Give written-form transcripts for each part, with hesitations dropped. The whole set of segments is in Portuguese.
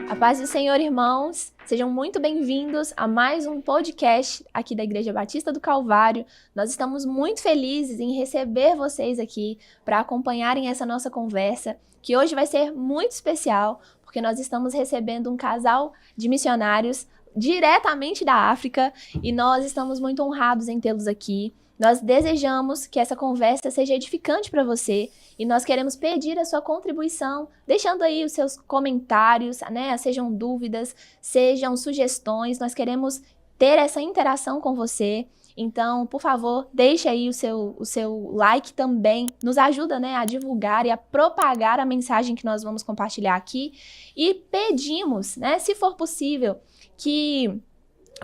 A paz do Senhor, irmãos, sejam muito bem-vindos a mais um podcast aqui da Igreja Batista do Calvário. Nós estamos muito felizes em receber vocês aqui para acompanharem essa nossa conversa, que hoje vai ser muito especial, porque nós estamos recebendo um casal de missionários diretamente da África e nós estamos muito honrados em tê-los aqui. Nós desejamos que essa conversa seja edificante para você e nós queremos pedir a sua contribuição, deixando aí os seus comentários, né? Sejam dúvidas, sejam sugestões. Nós queremos ter essa interação com você. Então, por favor, deixe aí o seu like também. Nos ajuda, né, a divulgar e a propagar a mensagem que nós vamos compartilhar aqui. E pedimos, né, se for possível, que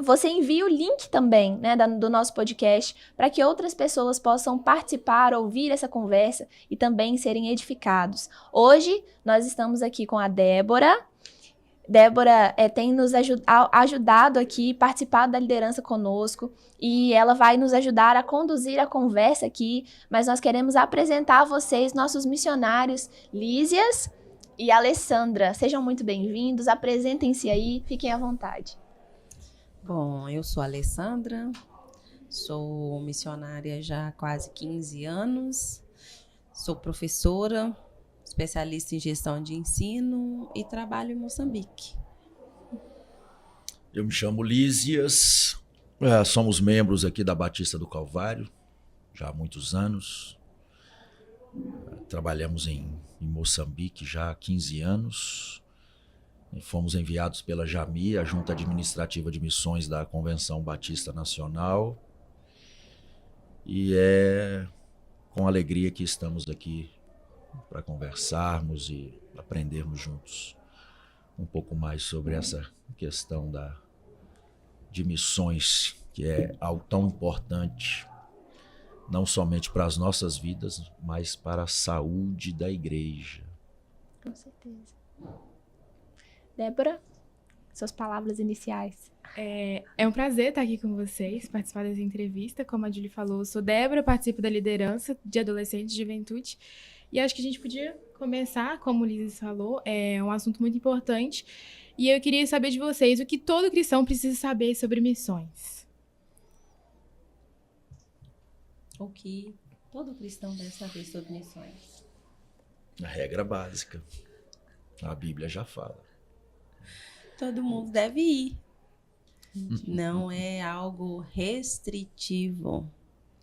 você envia o link também, né, do nosso podcast para que outras pessoas possam participar, ouvir essa conversa e também serem edificados. Hoje, nós estamos aqui com a Débora. Débora tem nos ajudado aqui, participado da liderança conosco, e ela vai nos ajudar a conduzir a conversa aqui, mas nós queremos apresentar a vocês nossos missionários, Lísias e Alessandra. Sejam muito bem-vindos, apresentem-se aí, fiquem à vontade. Bom, eu sou a Alessandra, sou missionária já há quase 15 anos, sou professora, especialista em gestão de ensino e trabalho em Moçambique. Eu me chamo Lísias, somos membros aqui da Batista do Calvário, já há muitos anos. Trabalhamos em Moçambique já há 15 anos. E fomos enviados pela JAMI, a Junta Administrativa de Missões da Convenção Batista Nacional. E é com alegria que estamos aqui para conversarmos e aprendermos juntos um pouco mais sobre essa questão de missões, que é algo tão importante, não somente para as nossas vidas, mas para a saúde da igreja. Com certeza. Débora, suas palavras iniciais. É um prazer estar aqui com vocês, participar dessa entrevista. Como a Julie falou, eu sou Débora, participo da liderança de adolescentes e juventude. E acho que a gente podia começar, como o Lísias falou, é um assunto muito importante. E eu queria saber de vocês o que todo cristão precisa saber sobre missões. O que todo cristão deve saber sobre missões? A regra básica. A Bíblia já fala. Todo mundo deve ir. Não é algo restritivo.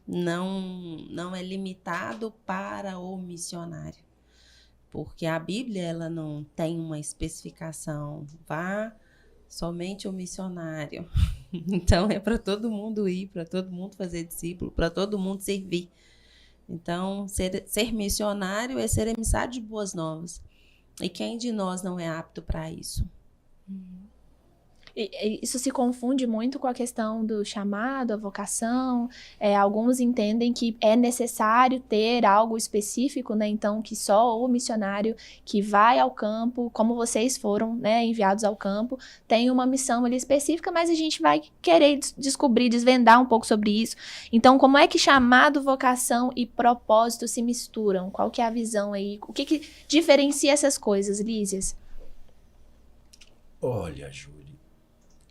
Não é limitado para o missionário. Porque a Bíblia ela não tem uma especificação. Vá somente o missionário. Então é para todo mundo ir, para todo mundo fazer discípulo, para todo mundo servir. Então ser missionário é ser emissário de boas novas. E quem de nós não é apto para isso? Isso se confunde muito com a questão do chamado, a vocação. Alguns entendem que é necessário ter algo específico, né? Então, que só o missionário que vai ao campo, como vocês foram, né, enviados ao campo, tem uma missão ali específica, mas a gente vai querer descobrir, desvendar um pouco sobre isso. Então, como é que chamado, vocação e propósito se misturam? Qual que é a visão aí? O que diferencia essas coisas, Lísias? Olha, Júlia,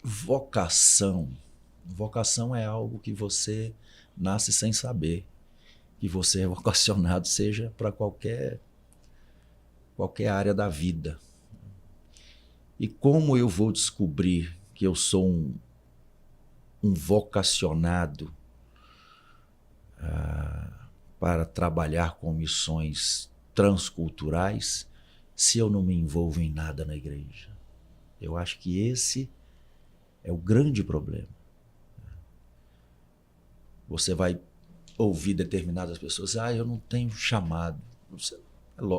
vocação é algo que você nasce sem saber, que você é vocacionado, seja para qualquer área da vida. E como eu vou descobrir que eu sou um vocacionado para trabalhar com missões transculturais se eu não me envolvo em nada na igreja? Eu acho que esse é o grande problema. Você vai ouvir determinadas pessoas, eu não tenho chamado.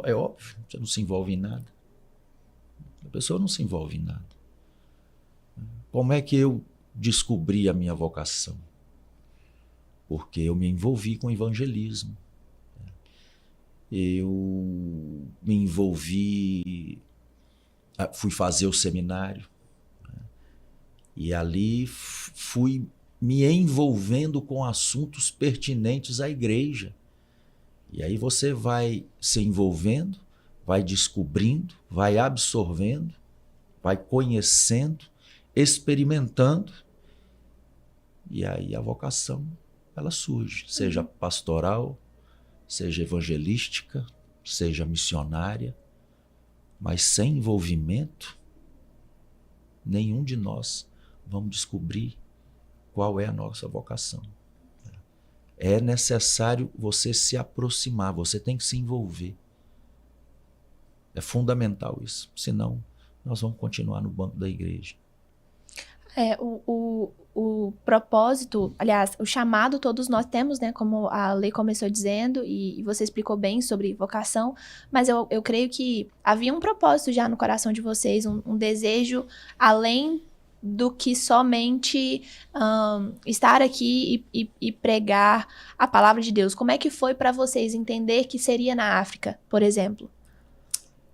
É óbvio, você não se envolve em nada. A pessoa não se envolve em nada. Como é que eu descobri a minha vocação? Porque eu me envolvi com evangelismo. Eu me envolvi, fui fazer o seminário, e ali fui me envolvendo com assuntos pertinentes à igreja. E aí você vai se envolvendo, vai descobrindo, vai absorvendo, vai conhecendo, experimentando, e aí a vocação ela surge, seja pastoral, seja evangelística, seja missionária, mas sem envolvimento, nenhum de nós vamos descobrir qual é a nossa vocação. É necessário você se aproximar, você tem que se envolver. É fundamental isso, senão nós vamos continuar no banco da igreja. O propósito, aliás, o chamado todos nós temos, né? Como a Lei começou dizendo, e você explicou bem sobre vocação, mas eu creio que havia um propósito já no coração de vocês, um desejo além do que somente estar aqui e pregar a palavra de Deus. Como é que foi para vocês entender que seria na África, por exemplo?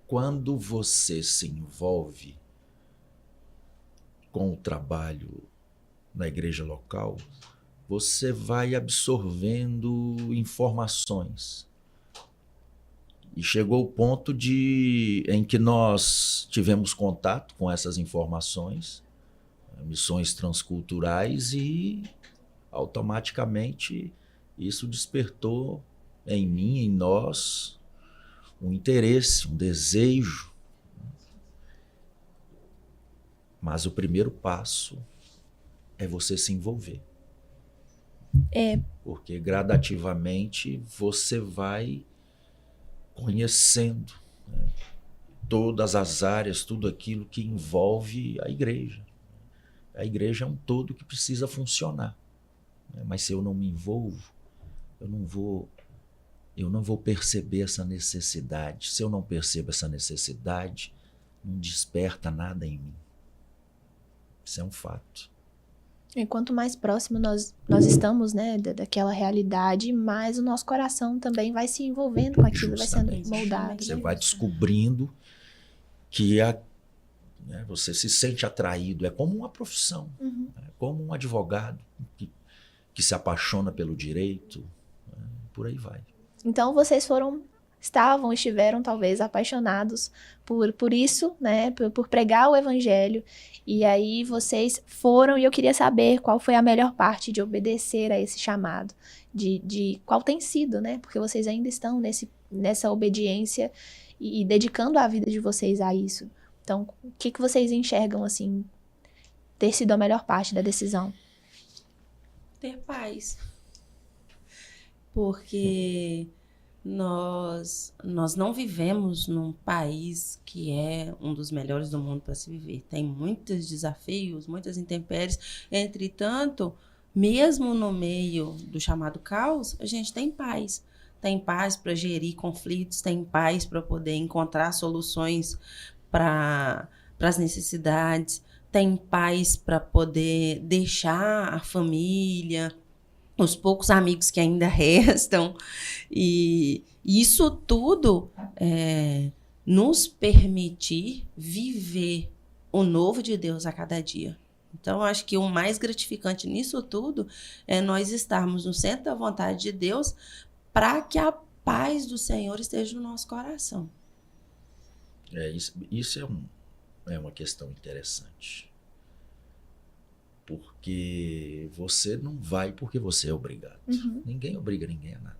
Quando você se envolve com o trabalho na igreja local, você vai absorvendo informações. E chegou o ponto em que nós tivemos contato com essas informações, missões transculturais, e automaticamente isso despertou em mim, em nós, um interesse, um desejo. Mas o primeiro passo é você se envolver. Porque gradativamente você vai conhecendo, né, todas as áreas, tudo aquilo que envolve a igreja. A igreja é um todo que precisa funcionar, né? Mas se eu não me envolvo, eu não vou perceber essa necessidade. Se eu não percebo essa necessidade, não desperta nada em mim. Isso é um fato. E quanto mais próximo nós estamos, né, daquela realidade, mais o nosso coração também vai se envolvendo com aquilo, Justamente. vai sendo moldado. Você vai descobrindo que você se sente atraído. É como uma profissão, é como um advogado que se apaixona pelo direito, por aí vai. Então vocês estiveram talvez apaixonados por isso, né, por pregar o evangelho, e aí vocês foram, e eu queria saber qual foi a melhor parte de obedecer a esse chamado, de qual tem sido, né, porque vocês ainda estão nessa obediência e dedicando a vida de vocês a isso. Então, o que vocês enxergam, assim, ter sido a melhor parte da decisão? Ter paz. Porque nós não vivemos num país que é um dos melhores do mundo para se viver. Tem muitos desafios, muitas intempéries. Entretanto, mesmo no meio do chamado caos, a gente tem paz. Tem paz para gerir conflitos, tem paz para poder encontrar soluções para as necessidades, tem paz para poder deixar a família, os poucos amigos que ainda restam, e isso tudo nos permitir viver o novo de Deus a cada dia. Então, acho que o mais gratificante nisso tudo é nós estarmos no centro da vontade de Deus para que a paz do Senhor esteja no nosso coração. Isso é uma questão interessante. Porque você não vai porque você é obrigado. Ninguém obriga ninguém a nada.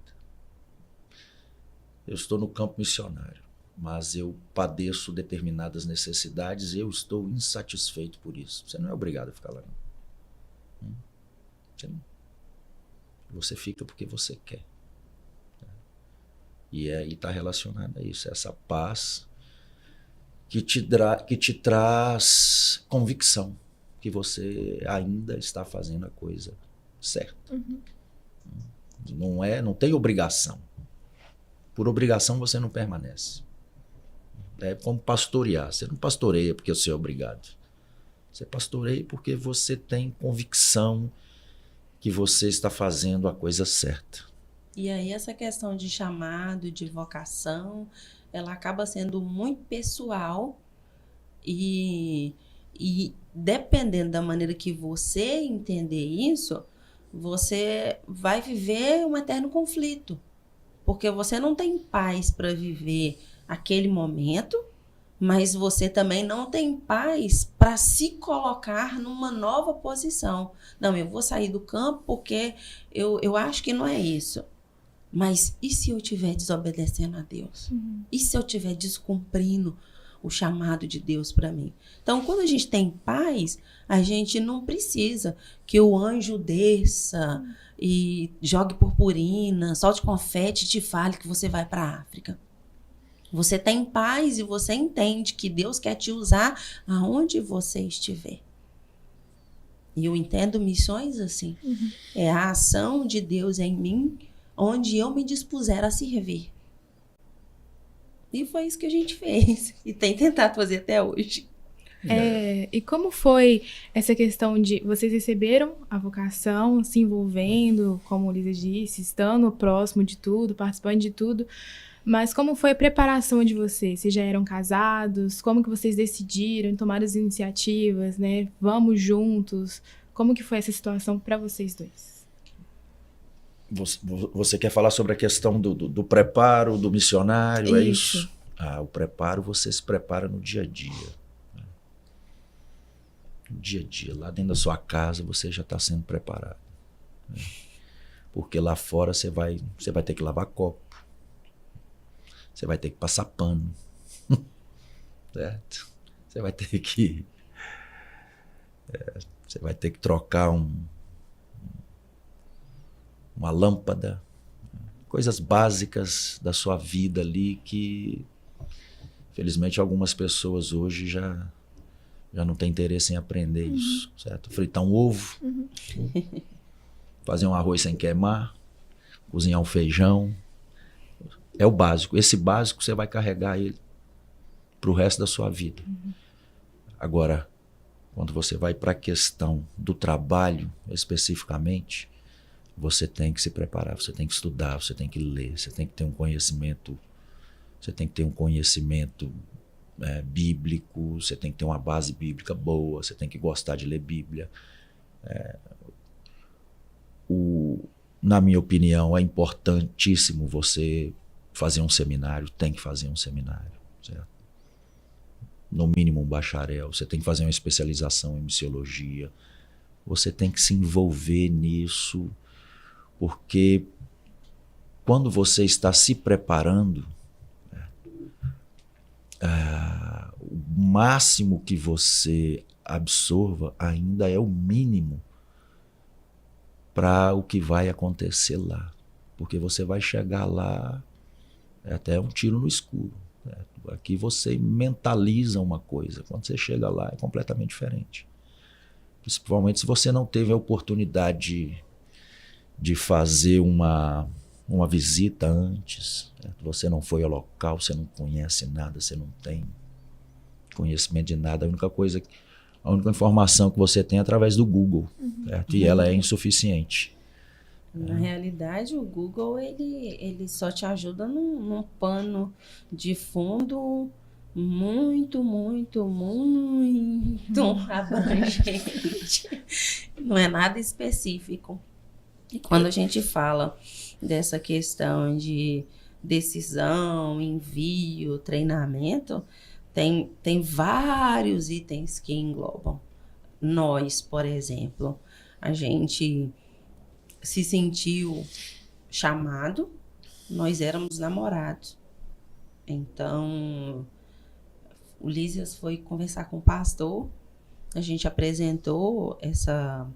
Eu estou no campo missionário, mas eu padeço determinadas necessidades e eu estou insatisfeito por isso. Você não é obrigado a ficar lá, não. Você fica porque você quer. E aí está relacionado a isso, essa paz que te traz convicção que você ainda está fazendo a coisa certa. Não tem obrigação. Por obrigação você não permanece. É como pastorear. Você não pastoreia porque você é obrigado. Você pastoreia porque você tem convicção que você está fazendo a coisa certa. E aí essa questão de chamado, de vocação, ela acaba sendo muito pessoal e dependendo da maneira que você entender isso, você vai viver um eterno conflito. Porque você não tem paz para viver aquele momento, mas você também não tem paz para se colocar numa nova posição. Não, eu vou sair do campo porque eu acho que não é isso. Mas e se eu estiver desobedecendo a Deus? E se eu estiver descumprindo o chamado de Deus para mim? Então, quando a gente tem paz, a gente não precisa que o anjo desça e jogue purpurina, solte confete e te fale que você vai para a África. Você tem paz e você entende que Deus quer te usar aonde você estiver. E eu entendo missões assim. É a ação de Deus em mim, onde eu me dispuser a servir. E foi isso que a gente fez. E tem tentado fazer até hoje. E como foi essa questão de vocês receberam a vocação, se envolvendo, como o Lisa disse, estando próximo de tudo, participando de tudo, mas como foi a preparação de vocês? Vocês já eram casados? Como que vocês decidiram, tomaram as iniciativas, né? Vamos juntos? Como que foi essa situação para vocês dois? Você quer falar sobre a questão do preparo, do missionário, é isso? O preparo, você se prepara no dia a dia. Né? No dia a dia, lá dentro da sua casa, você já está sendo preparado. Né? Porque lá fora você vai ter que lavar copo. Você vai ter que passar pano. Certo? Você vai ter que... você vai ter que trocar uma lâmpada, coisas básicas da sua vida ali que, felizmente, algumas pessoas hoje já não têm interesse em aprender isso, certo? Fritar um ovo, fazer um arroz sem queimar, cozinhar um feijão, é o básico. Esse básico você vai carregar ele para o resto da sua vida. Agora, quando você vai para a questão do trabalho, especificamente, você tem que se preparar, você tem que estudar, você tem que ler, você tem que ter um conhecimento, bíblico, você tem que ter uma base bíblica boa, você tem que gostar de ler Bíblia. Na minha opinião, é importantíssimo você fazer um seminário, tem que fazer um seminário, certo? No mínimo um bacharel, você tem que fazer uma especialização em missiologia, você tem que se envolver nisso, porque quando você está se preparando, o máximo que você absorva ainda é o mínimo para o que vai acontecer lá. Porque você vai chegar lá, é até um tiro no escuro. Certo? Aqui você mentaliza uma coisa, quando você chega lá é completamente diferente. Principalmente se você não teve a oportunidade de fazer uma visita antes, certo? Você não foi ao local, você não conhece nada, você não tem conhecimento de nada. A única informação que você tem é através do Google, certo? E ela é insuficiente. Na realidade, o Google ele só te ajuda num pano de fundo muito, muito, muito abrangente. Não é nada específico. E quando a gente fala dessa questão de decisão, envio, treinamento, tem vários itens que englobam. Nós, por exemplo, a gente se sentiu chamado, nós éramos namorados. Então, o Lísias foi conversar com o pastor, a gente apresentou essa,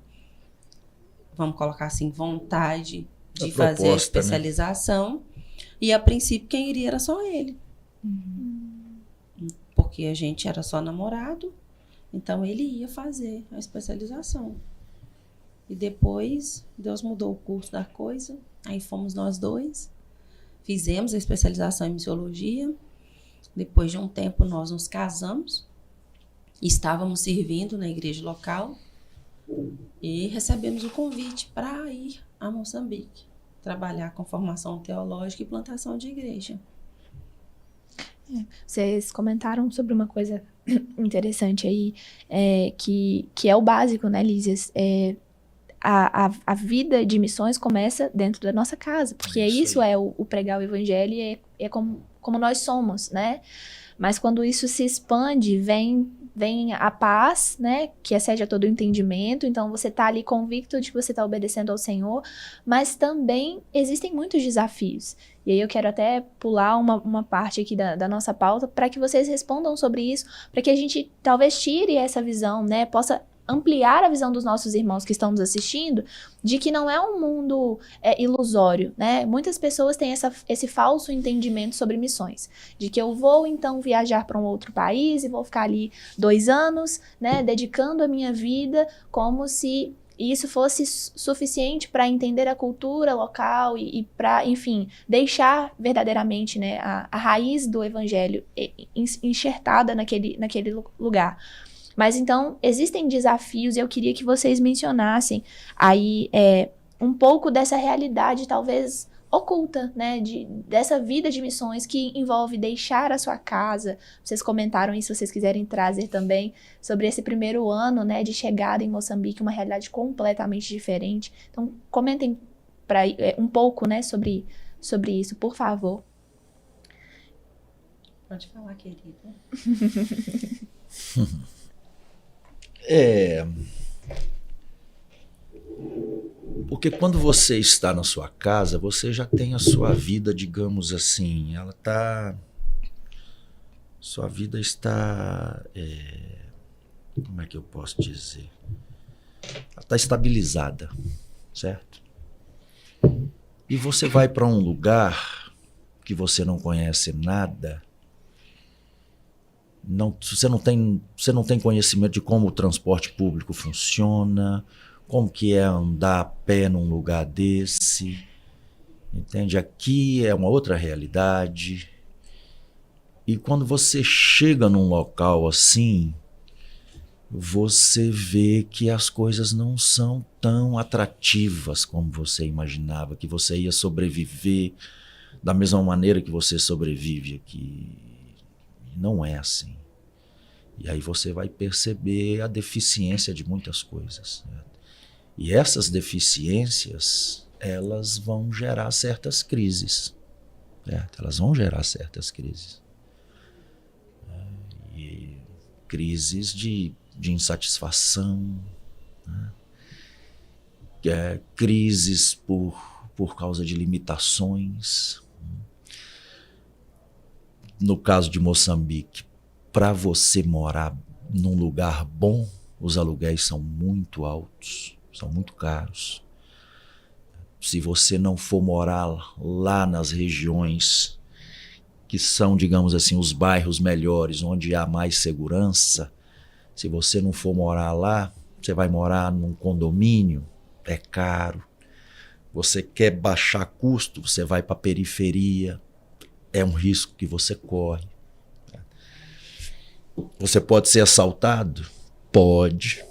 vamos colocar assim, vontade de fazer a especialização, né? E a princípio quem iria era só ele. Porque a gente era só namorado, então ele ia fazer a especialização. E depois Deus mudou o curso da coisa, aí fomos nós dois, fizemos a especialização em missiologia. Depois de um tempo nós nos casamos, estávamos servindo na igreja local e recebemos o convite para ir a Moçambique, trabalhar com formação teológica e plantação de igreja. Vocês comentaram sobre uma coisa interessante aí, que é o básico, né, Lísias? A vida de missões começa dentro da nossa casa, porque isso é o pregar o evangelho e é como nós somos, né? Mas quando isso se expande, vem a paz, né, que excede a todo o entendimento. Então você tá ali convicto de que você tá obedecendo ao Senhor, mas também existem muitos desafios. E aí eu quero até pular uma parte aqui da nossa pauta para que vocês respondam sobre isso, para que a gente talvez tire essa visão, né, possa ampliar a visão dos nossos irmãos que estão nos assistindo, de que não é um mundo ilusório, né? Muitas pessoas têm esse falso entendimento sobre missões, de que eu vou então viajar para um outro país e vou ficar ali 2 anos, né, dedicando a minha vida como se isso fosse suficiente para entender a cultura local e para, enfim, deixar verdadeiramente, né, a raiz do evangelho enxertada naquele lugar. Mas então, existem desafios e eu queria que vocês mencionassem aí um pouco dessa realidade, talvez oculta, né, dessa vida de missões que envolve deixar a sua casa. Vocês comentaram isso, se vocês quiserem trazer também, sobre esse primeiro ano, né, de chegada em Moçambique, uma realidade completamente diferente. Então, comentem um pouco, né, sobre isso, por favor. Pode falar, querida. Porque quando você está na sua casa, você já tem a sua vida, digamos assim, sua vida está, como é que eu posso dizer? Ela está estabilizada, certo? E você vai para um lugar que você não conhece nada, você não tem conhecimento de como o transporte público funciona, como que é andar a pé num lugar desse, entende? Aqui é uma outra realidade. E quando você chega num local assim, você vê que as coisas não são tão atrativas como você imaginava, que você ia sobreviver da mesma maneira que você sobrevive aqui. Não é assim. E aí você vai perceber a deficiência de muitas coisas, né? E essas deficiências, elas vão gerar certas crises, certo? Elas vão gerar certas crises. E crises de insatisfação, né? Crises por causa de limitações. No caso de Moçambique, para você morar num lugar bom, os aluguéis são muito altos, são muito caros. Se você não for morar lá nas regiões que são, digamos assim, os bairros melhores, onde há mais segurança, se você não for morar lá, você vai morar num condomínio, é caro. Você quer baixar custo, você vai para a periferia, é um risco que você corre. Você pode ser assaltado? Pode.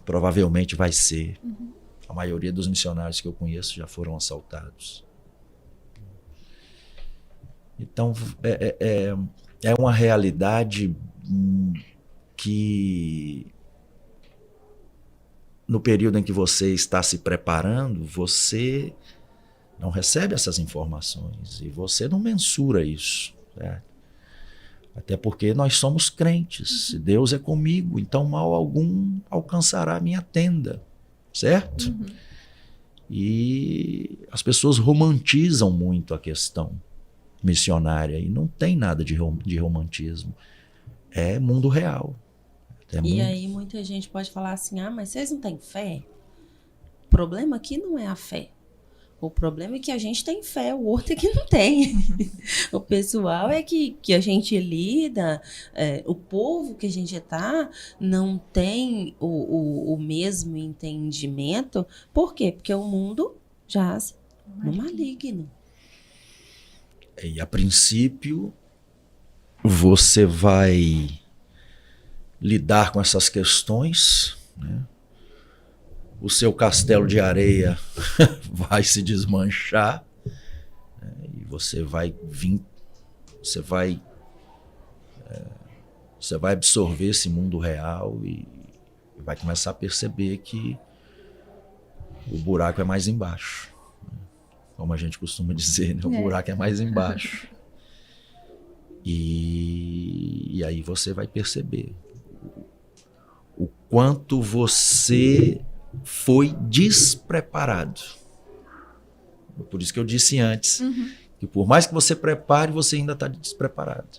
Provavelmente vai ser. A maioria dos missionários que eu conheço já foram assaltados. Então, é uma realidade que, no período em que você está se preparando, você não recebe essas informações e você não mensura isso, certo? Até porque nós somos crentes, se Deus é comigo, então mal algum alcançará a minha tenda, certo? E as pessoas romantizam muito a questão missionária e não tem nada de romantismo, é mundo real. Aí muita gente pode falar assim, mas vocês não têm fé? O problema aqui não é a fé. O problema é que a gente tem fé, o outro é que não tem. O pessoal é que a gente lida, o povo que a gente está não tem o mesmo entendimento. Por quê? Porque o mundo jaz no maligno. E a princípio, você vai lidar com essas questões, né? O seu castelo de areia vai se desmanchar, né? E você vai absorver esse mundo real e vai começar a perceber que o buraco é mais embaixo, né? Como a gente costuma dizer, né? O buraco é mais embaixo. E E aí você vai perceber o quanto você foi despreparado. Por isso que eu disse antes, que por mais que você prepare, você ainda está despreparado.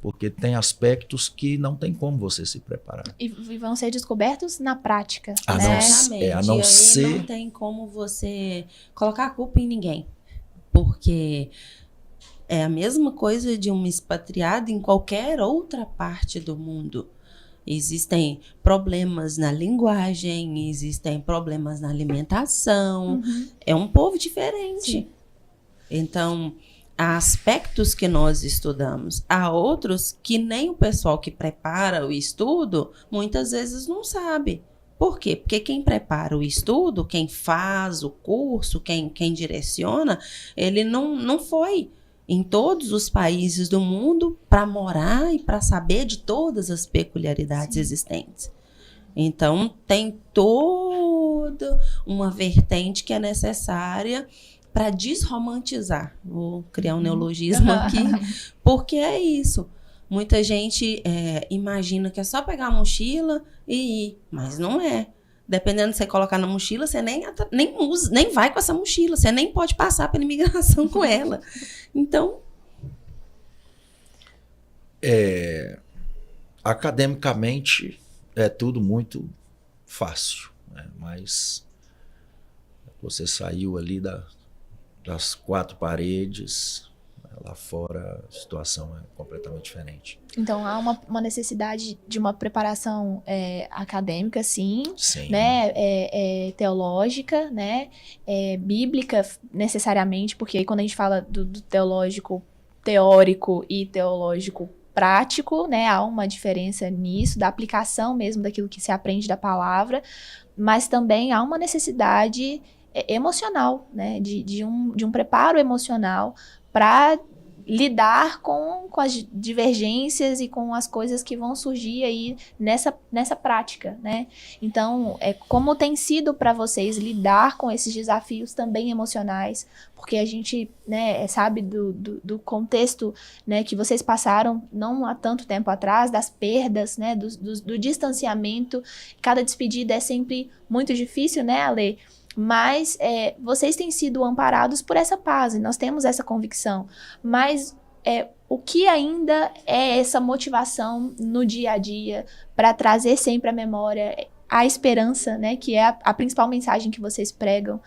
Porque tem aspectos que não tem como você se preparar. E vão ser descobertos na prática. A né? não, Exatamente. a não E aí ser... não tem como você colocar a culpa em ninguém. Porque é a mesma coisa de um expatriado em qualquer outra parte do mundo. Existem problemas na linguagem, existem problemas na alimentação. É um povo diferente. Sim. Então, há aspectos que nós estudamos. Há outros que nem o pessoal que prepara o estudo muitas vezes não sabe. Por quê? Porque quem prepara o estudo, quem faz o curso, quem direciona, ele não foi em todos os países do mundo para morar e para saber de todas as peculiaridades existentes. Então, tem toda uma vertente que é necessária para desromantizar. Vou criar um neologismo aqui, porque é isso. Muita gente imagina que é só pegar a mochila e ir, mas não é. Dependendo de você colocar na mochila, você nem usa, nem vai com essa mochila, você nem pode passar pela imigração com ela. Então, academicamente é tudo muito fácil, né? Mas você saiu ali das quatro paredes, lá fora a situação é completamente diferente. Então, há uma necessidade de uma preparação acadêmica, sim, Sim. né, teológica, né, bíblica necessariamente, porque aí quando a gente fala do teológico teórico e teológico prático, né, há uma diferença nisso, da aplicação mesmo daquilo que se aprende da palavra, mas também há uma necessidade emocional, né, de um preparo emocional para lidar com as divergências e com as coisas que vão surgir aí nessa prática, né? Então, como tem sido para vocês lidar com esses desafios também emocionais, porque a gente, né, sabe do contexto, né, que vocês passaram não há tanto tempo atrás, das perdas, né, do distanciamento. Cada despedida é sempre muito difícil, né, Ale? Mas vocês têm sido amparados por essa paz, e nós temos essa convicção. Mas o que ainda é essa motivação no dia a dia para trazer sempre à memória a esperança, né, que é a principal mensagem que vocês pregam?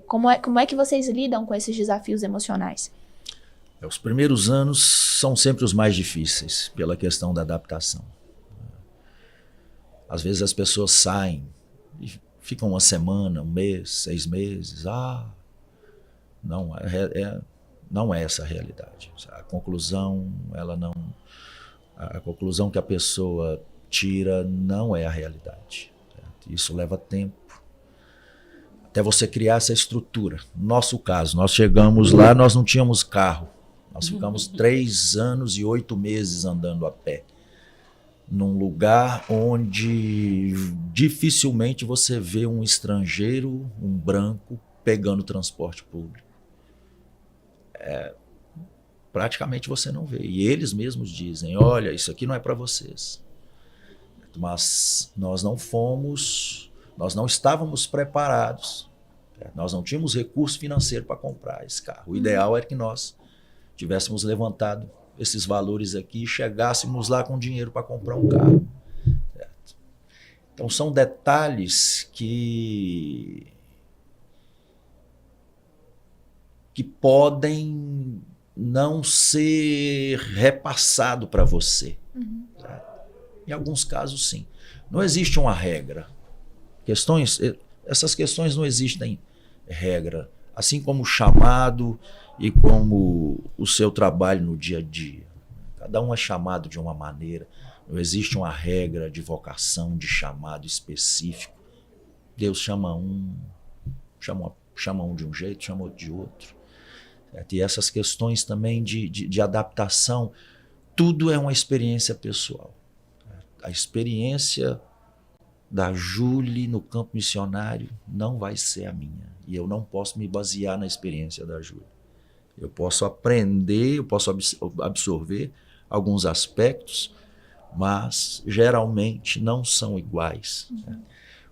Como é que vocês lidam com esses desafios emocionais? Os primeiros anos são sempre os mais difíceis, pela questão da adaptação. Às vezes as pessoas saem e ficam uma semana, um mês, 6 meses. Não é essa a realidade. A conclusão que a pessoa tira não é a realidade. Certo? Isso leva tempo. Até você criar essa estrutura. No nosso caso, nós chegamos lá, nós não tínhamos carro. Nós ficamos 3 anos e 8 meses andando a pé. Num lugar onde dificilmente você vê um estrangeiro, um branco, pegando transporte público. Praticamente você não vê. E eles mesmos dizem, olha, isso aqui não é para vocês. Mas nós não estávamos preparados. Nós não tínhamos recurso financeiro para comprar esse carro. O ideal era que nós tivéssemos levantado esses valores aqui e chegássemos lá com dinheiro para comprar um carro. Certo? Então são detalhes que podem não ser repassado para você. Certo? Em alguns casos, sim. Não existe uma regra. Essas questões não existem regra. Assim como o chamado e como o seu trabalho no dia a dia. Cada um é chamado de uma maneira. Não existe uma regra de vocação, de chamado específico. Deus chama um de um jeito, chama outro de outro. Certo? E essas questões também de adaptação, tudo é uma experiência pessoal. A experiência da Júlia no campo missionário não vai ser a minha. E eu não posso me basear na experiência da Júlia. Eu posso aprender, eu posso absorver, alguns aspectos, mas geralmente não são iguais, né?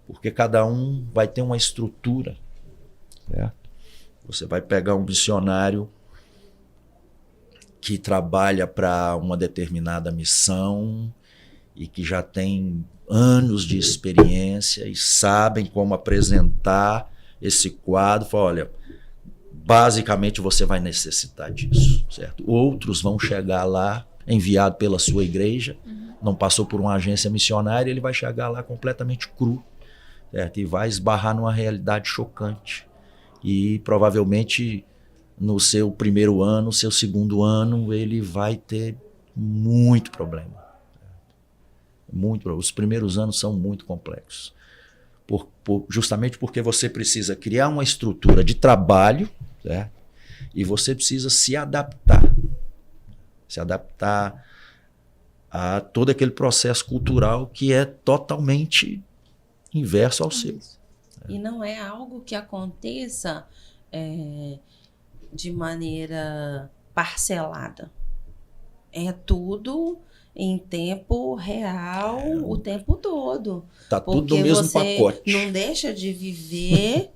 Porque cada um vai ter uma estrutura, certo? Você vai pegar um missionário que trabalha para uma determinada missão e que já tem anos de experiência e sabem como apresentar esse quadro. Fala, olha, basicamente você vai necessitar disso, certo? Outros vão chegar lá, enviado pela sua igreja, não passou por uma agência missionária, ele vai chegar lá completamente cru, certo? E vai esbarrar numa realidade chocante. E provavelmente no seu primeiro ano, seu segundo ano, ele vai ter muito problema. Os primeiros anos são muito complexos. Justamente porque você precisa criar uma estrutura de trabalho, certo? E você precisa se adaptar a todo aquele processo cultural que é totalmente inverso ao seu. E não é algo que aconteça de maneira parcelada. É tudo em tempo real, o tempo todo. Tá tudo no mesmo pacote. Não deixa de viver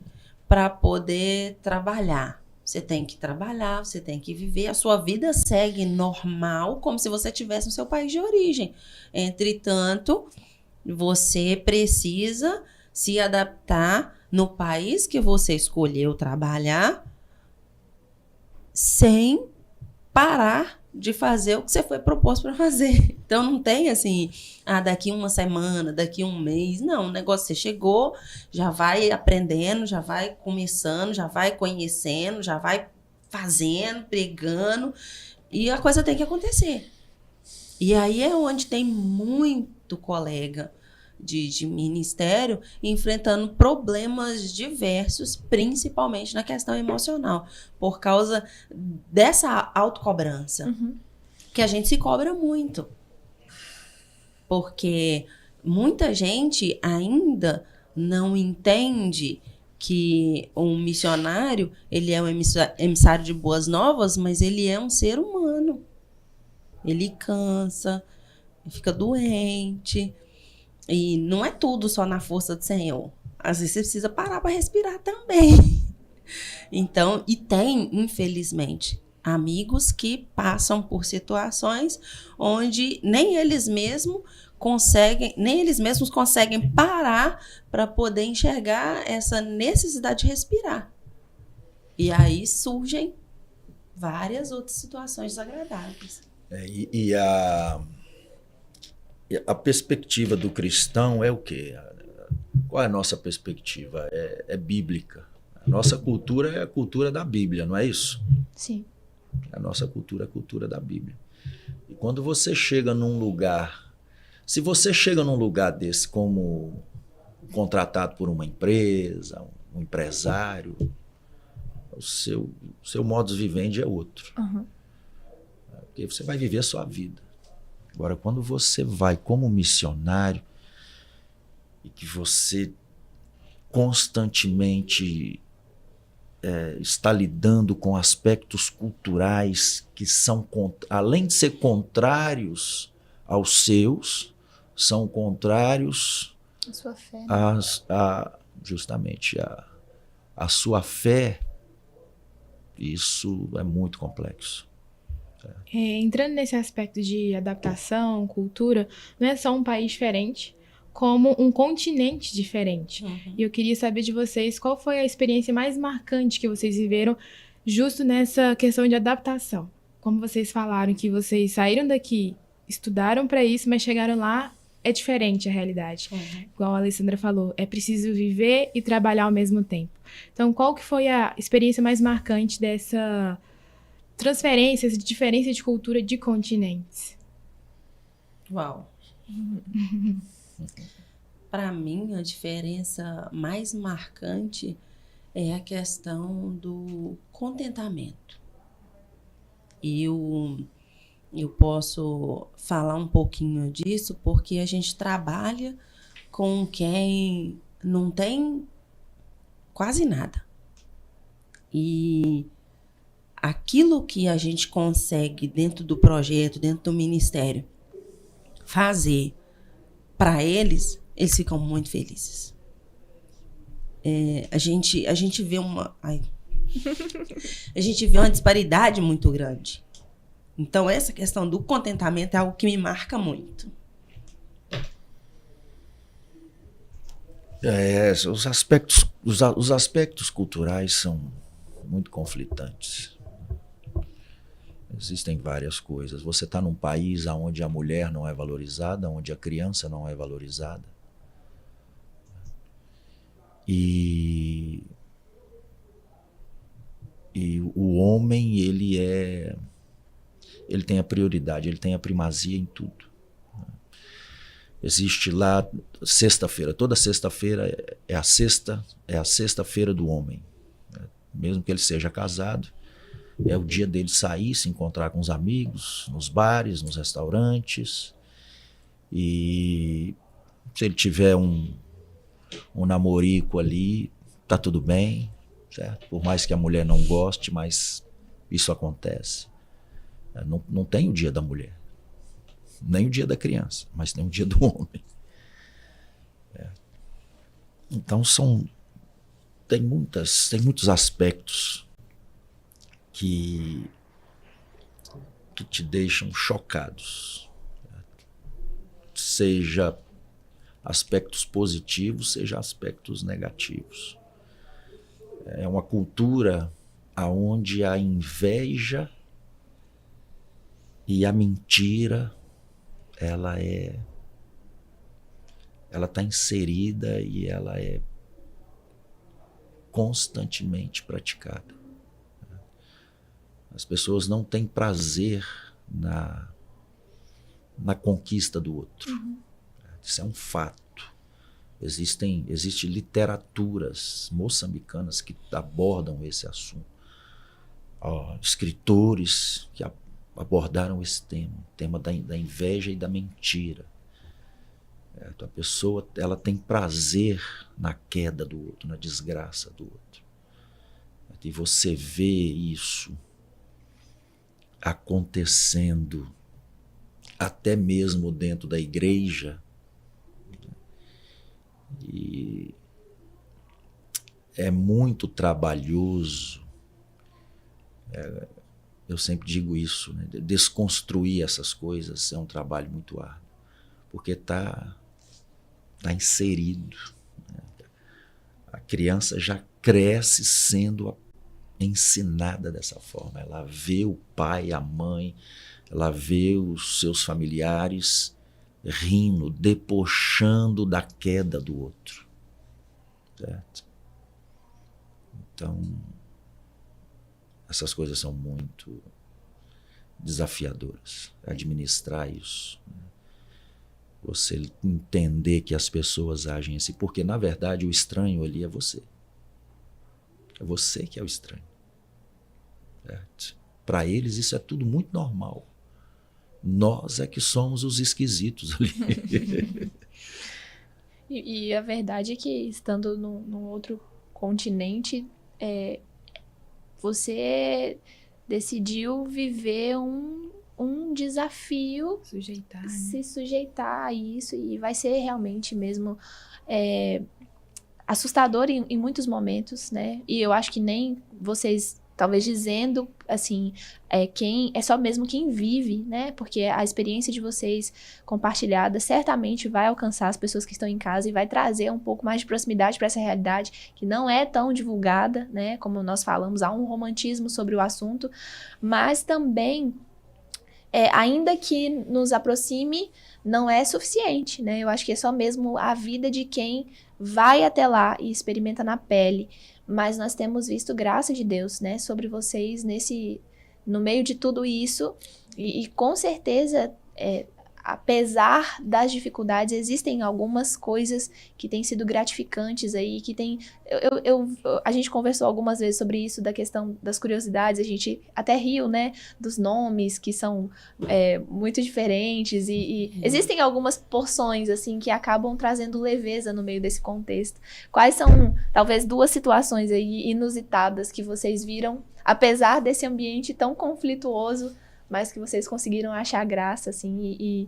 para poder trabalhar. Você tem que trabalhar, você tem que viver. A sua vida segue normal, como se você estivesse no seu país de origem. Entretanto, você precisa se adaptar no país que você escolheu trabalhar sem parar de fazer o que você foi proposto para fazer. Então não tem assim, daqui uma semana, daqui um mês. Não, o negócio, você chegou, já vai aprendendo, já vai começando, já vai conhecendo, já vai fazendo, pregando, e a coisa tem que acontecer. E aí é onde tem muito colega de ministério enfrentando problemas diversos, principalmente na questão emocional, por causa dessa autocobrança, que a gente se cobra muito. Porque muita gente ainda não entende que um missionário, ele é um emissário de boas novas, mas ele é um ser humano. Ele cansa, fica doente. E não é tudo só na força do Senhor. Às vezes você precisa parar para respirar também. Então, e tem, infelizmente, amigos que passam por situações onde nem eles mesmos conseguem parar para poder enxergar essa necessidade de respirar. E aí surgem várias outras situações desagradáveis. A perspectiva do cristão é o quê? Qual é a nossa perspectiva? É bíblica. A nossa cultura é a cultura da Bíblia, não é isso? Sim. A nossa cultura é a cultura da Bíblia. E quando você chega num lugar, se você chega num lugar desse como contratado por uma empresa, um empresário, o seu modus vivendi é outro. Porque você vai viver a sua vida. Agora, quando você vai como missionário e que você constantemente está lidando com aspectos culturais que são, além de ser contrários aos seus, são contrários à sua fé, né? Justamente a sua fé. Isso é muito complexo. Entrando nesse aspecto de adaptação, cultura, não é só um país diferente, como um continente diferente. E eu queria saber de vocês qual foi a experiência mais marcante que vocês viveram justo nessa questão de adaptação. Como vocês falaram que vocês saíram daqui, estudaram para isso, mas chegaram lá, é diferente a realidade. Igual a Alessandra falou, é preciso viver e trabalhar ao mesmo tempo. Então, qual que foi a experiência mais marcante dessa transferências de diferença de cultura de continentes? Uau! Para mim, a diferença mais marcante é a questão do contentamento. Eu posso falar um pouquinho disso porque a gente trabalha com quem não tem quase nada. E aquilo que a gente consegue dentro do projeto, dentro do ministério, fazer para eles, eles ficam muito felizes. A gente vê a gente vê uma disparidade muito grande. Então, essa questão do contentamento é algo que me marca muito. Os aspectos culturais são muito conflitantes. Existem várias coisas. Você está num país onde a mulher não é valorizada, onde a criança não é valorizada. E o homem, ele tem a prioridade, ele tem a primazia em tudo. Existe lá sexta-feira, toda sexta-feira é a sexta-feira do homem. Mesmo que ele seja casado, é o dia dele sair, se encontrar com os amigos, nos bares, nos restaurantes. E se ele tiver um namorico ali, tá tudo bem, certo? Por mais que a mulher não goste, mas isso acontece. Não tem o dia da mulher, nem o dia da criança, mas tem o dia do homem. Então tem muitos aspectos que te deixam chocados, seja aspectos positivos, seja aspectos negativos. É uma cultura onde a inveja e a mentira ela está inserida e ela é constantemente praticada. As pessoas não têm prazer na conquista do outro. Isso é um fato. Existem literaturas moçambicanas que abordam esse assunto. Escritores que abordaram esse tema da inveja e da mentira. A pessoa ela tem prazer na queda do outro, na desgraça do outro. E você vê isso acontecendo até mesmo dentro da igreja. E é muito trabalhoso. Eu sempre digo isso, né? Desconstruir essas coisas é um trabalho muito árduo, porque tá inserido, né? A criança já cresce sendo ensinada dessa forma. Ela vê o pai, a mãe, ela vê os seus familiares rindo, debochando da queda do outro, certo? Então, essas coisas são muito desafiadoras. Administrar isso, né? Você entender que as pessoas agem assim, porque na verdade o estranho ali é você. É você que é o estranho, certo? Para eles isso é tudo muito normal. Nós é que somos os esquisitos ali. E a verdade é que, estando num outro continente, você decidiu viver um desafio, se sujeitar a isso, e vai ser realmente mesmo assustador em muitos momentos, né? E eu acho que nem vocês, talvez dizendo, assim, é só mesmo quem vive, né? Porque a experiência de vocês compartilhada certamente vai alcançar as pessoas que estão em casa e vai trazer um pouco mais de proximidade para essa realidade que não é tão divulgada, né? Como nós falamos, há um romantismo sobre o assunto, mas também, ainda que nos aproxime, não é suficiente, né? Eu acho que é só mesmo a vida de quem vai até lá e experimenta na pele. Mas nós temos visto graça de Deus, né, sobre vocês no meio de tudo isso, e com certeza, apesar das dificuldades, existem algumas coisas que têm sido gratificantes aí, que tem... A gente conversou algumas vezes sobre isso, da questão das curiosidades, a gente até riu, né, dos nomes que são muito diferentes, e existem algumas porções, assim, que acabam trazendo leveza no meio desse contexto. Quais são, talvez, 2 situações aí inusitadas que vocês viram apesar desse ambiente tão conflituoso, mas que vocês conseguiram achar graça, assim, e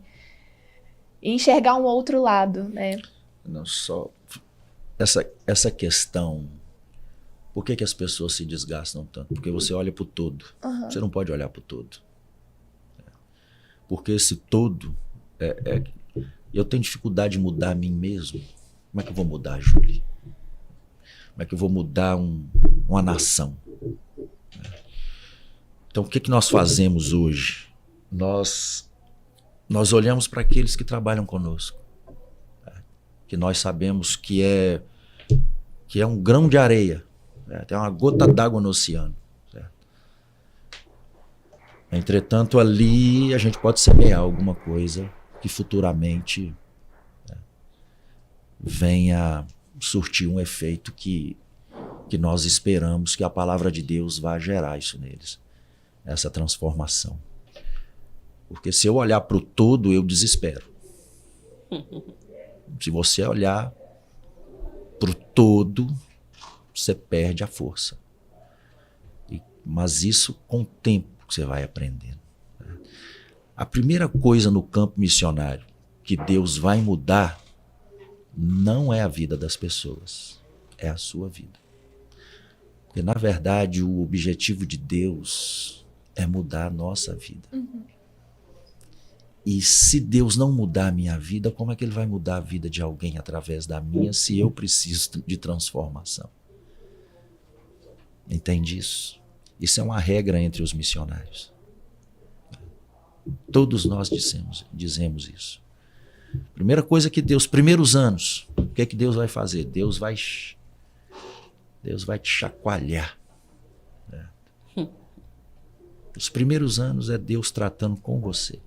enxergar um outro lado, né? Não só essa questão, por que as pessoas se desgastam tanto? Porque você olha para o todo, você não pode olhar para o todo. Porque esse todo, eu tenho dificuldade de mudar a mim mesmo. Como é que eu vou mudar a Júlia? Como é que eu vou mudar uma nação? Então, o que nós fazemos hoje? Nós olhamos para aqueles que trabalham conosco, que nós sabemos que é um grão de areia, certo? É uma gota d'água no oceano. Certo? Entretanto, ali a gente pode semear alguma coisa que futuramente venha surtir um efeito que nós esperamos que a palavra de Deus vá gerar isso neles, essa transformação. Porque se eu olhar para o todo, eu desespero. Se você olhar para o todo, você perde a força. Mas isso com o tempo que você vai aprendendo. A primeira coisa no campo missionário que Deus vai mudar não é a vida das pessoas, é a sua vida. Porque, na verdade, o objetivo de Deus é mudar a nossa vida. E se Deus não mudar a minha vida, como é que Ele vai mudar a vida de alguém através da minha, se eu preciso de transformação? Entende isso? Isso é uma regra entre os missionários. Todos nós dizemos isso. Primeira coisa que Deus, primeiros anos, o que é que Deus vai fazer? Deus vai te chacoalhar. Os primeiros anos é Deus tratando com você.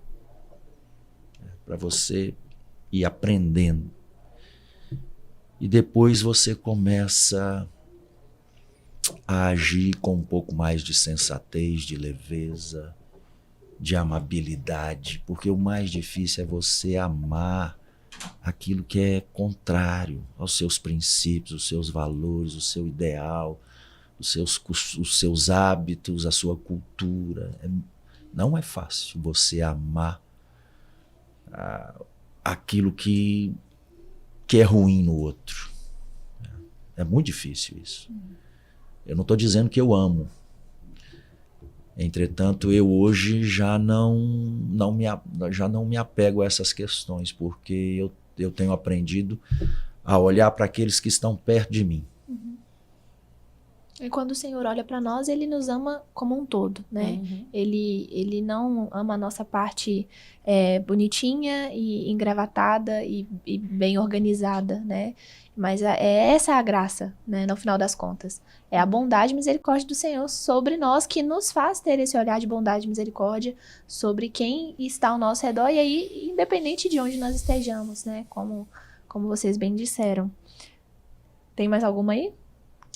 Para você ir aprendendo. E depois você começa a agir com um pouco mais de sensatez, de leveza, de amabilidade, porque o mais difícil é você amar aquilo que é contrário aos seus princípios, os seus valores, o seu ideal, os seus hábitos, a sua cultura. Não é fácil você amar aquilo que é ruim no outro. É muito difícil isso. Eu não estou dizendo que eu amo. Entretanto, eu hoje já não me apego a essas questões, porque eu tenho aprendido a olhar para aqueles que estão perto de mim. E quando o Senhor olha para nós, Ele nos ama como um todo, né? Ele não ama a nossa parte bonitinha e engravatada e bem organizada, né? Mas essa a graça, né? No final das contas. É a bondade e misericórdia do Senhor sobre nós que nos faz ter esse olhar de bondade e misericórdia sobre quem está ao nosso redor e aí, independente de onde nós estejamos, né? Como vocês bem disseram. Tem mais alguma aí?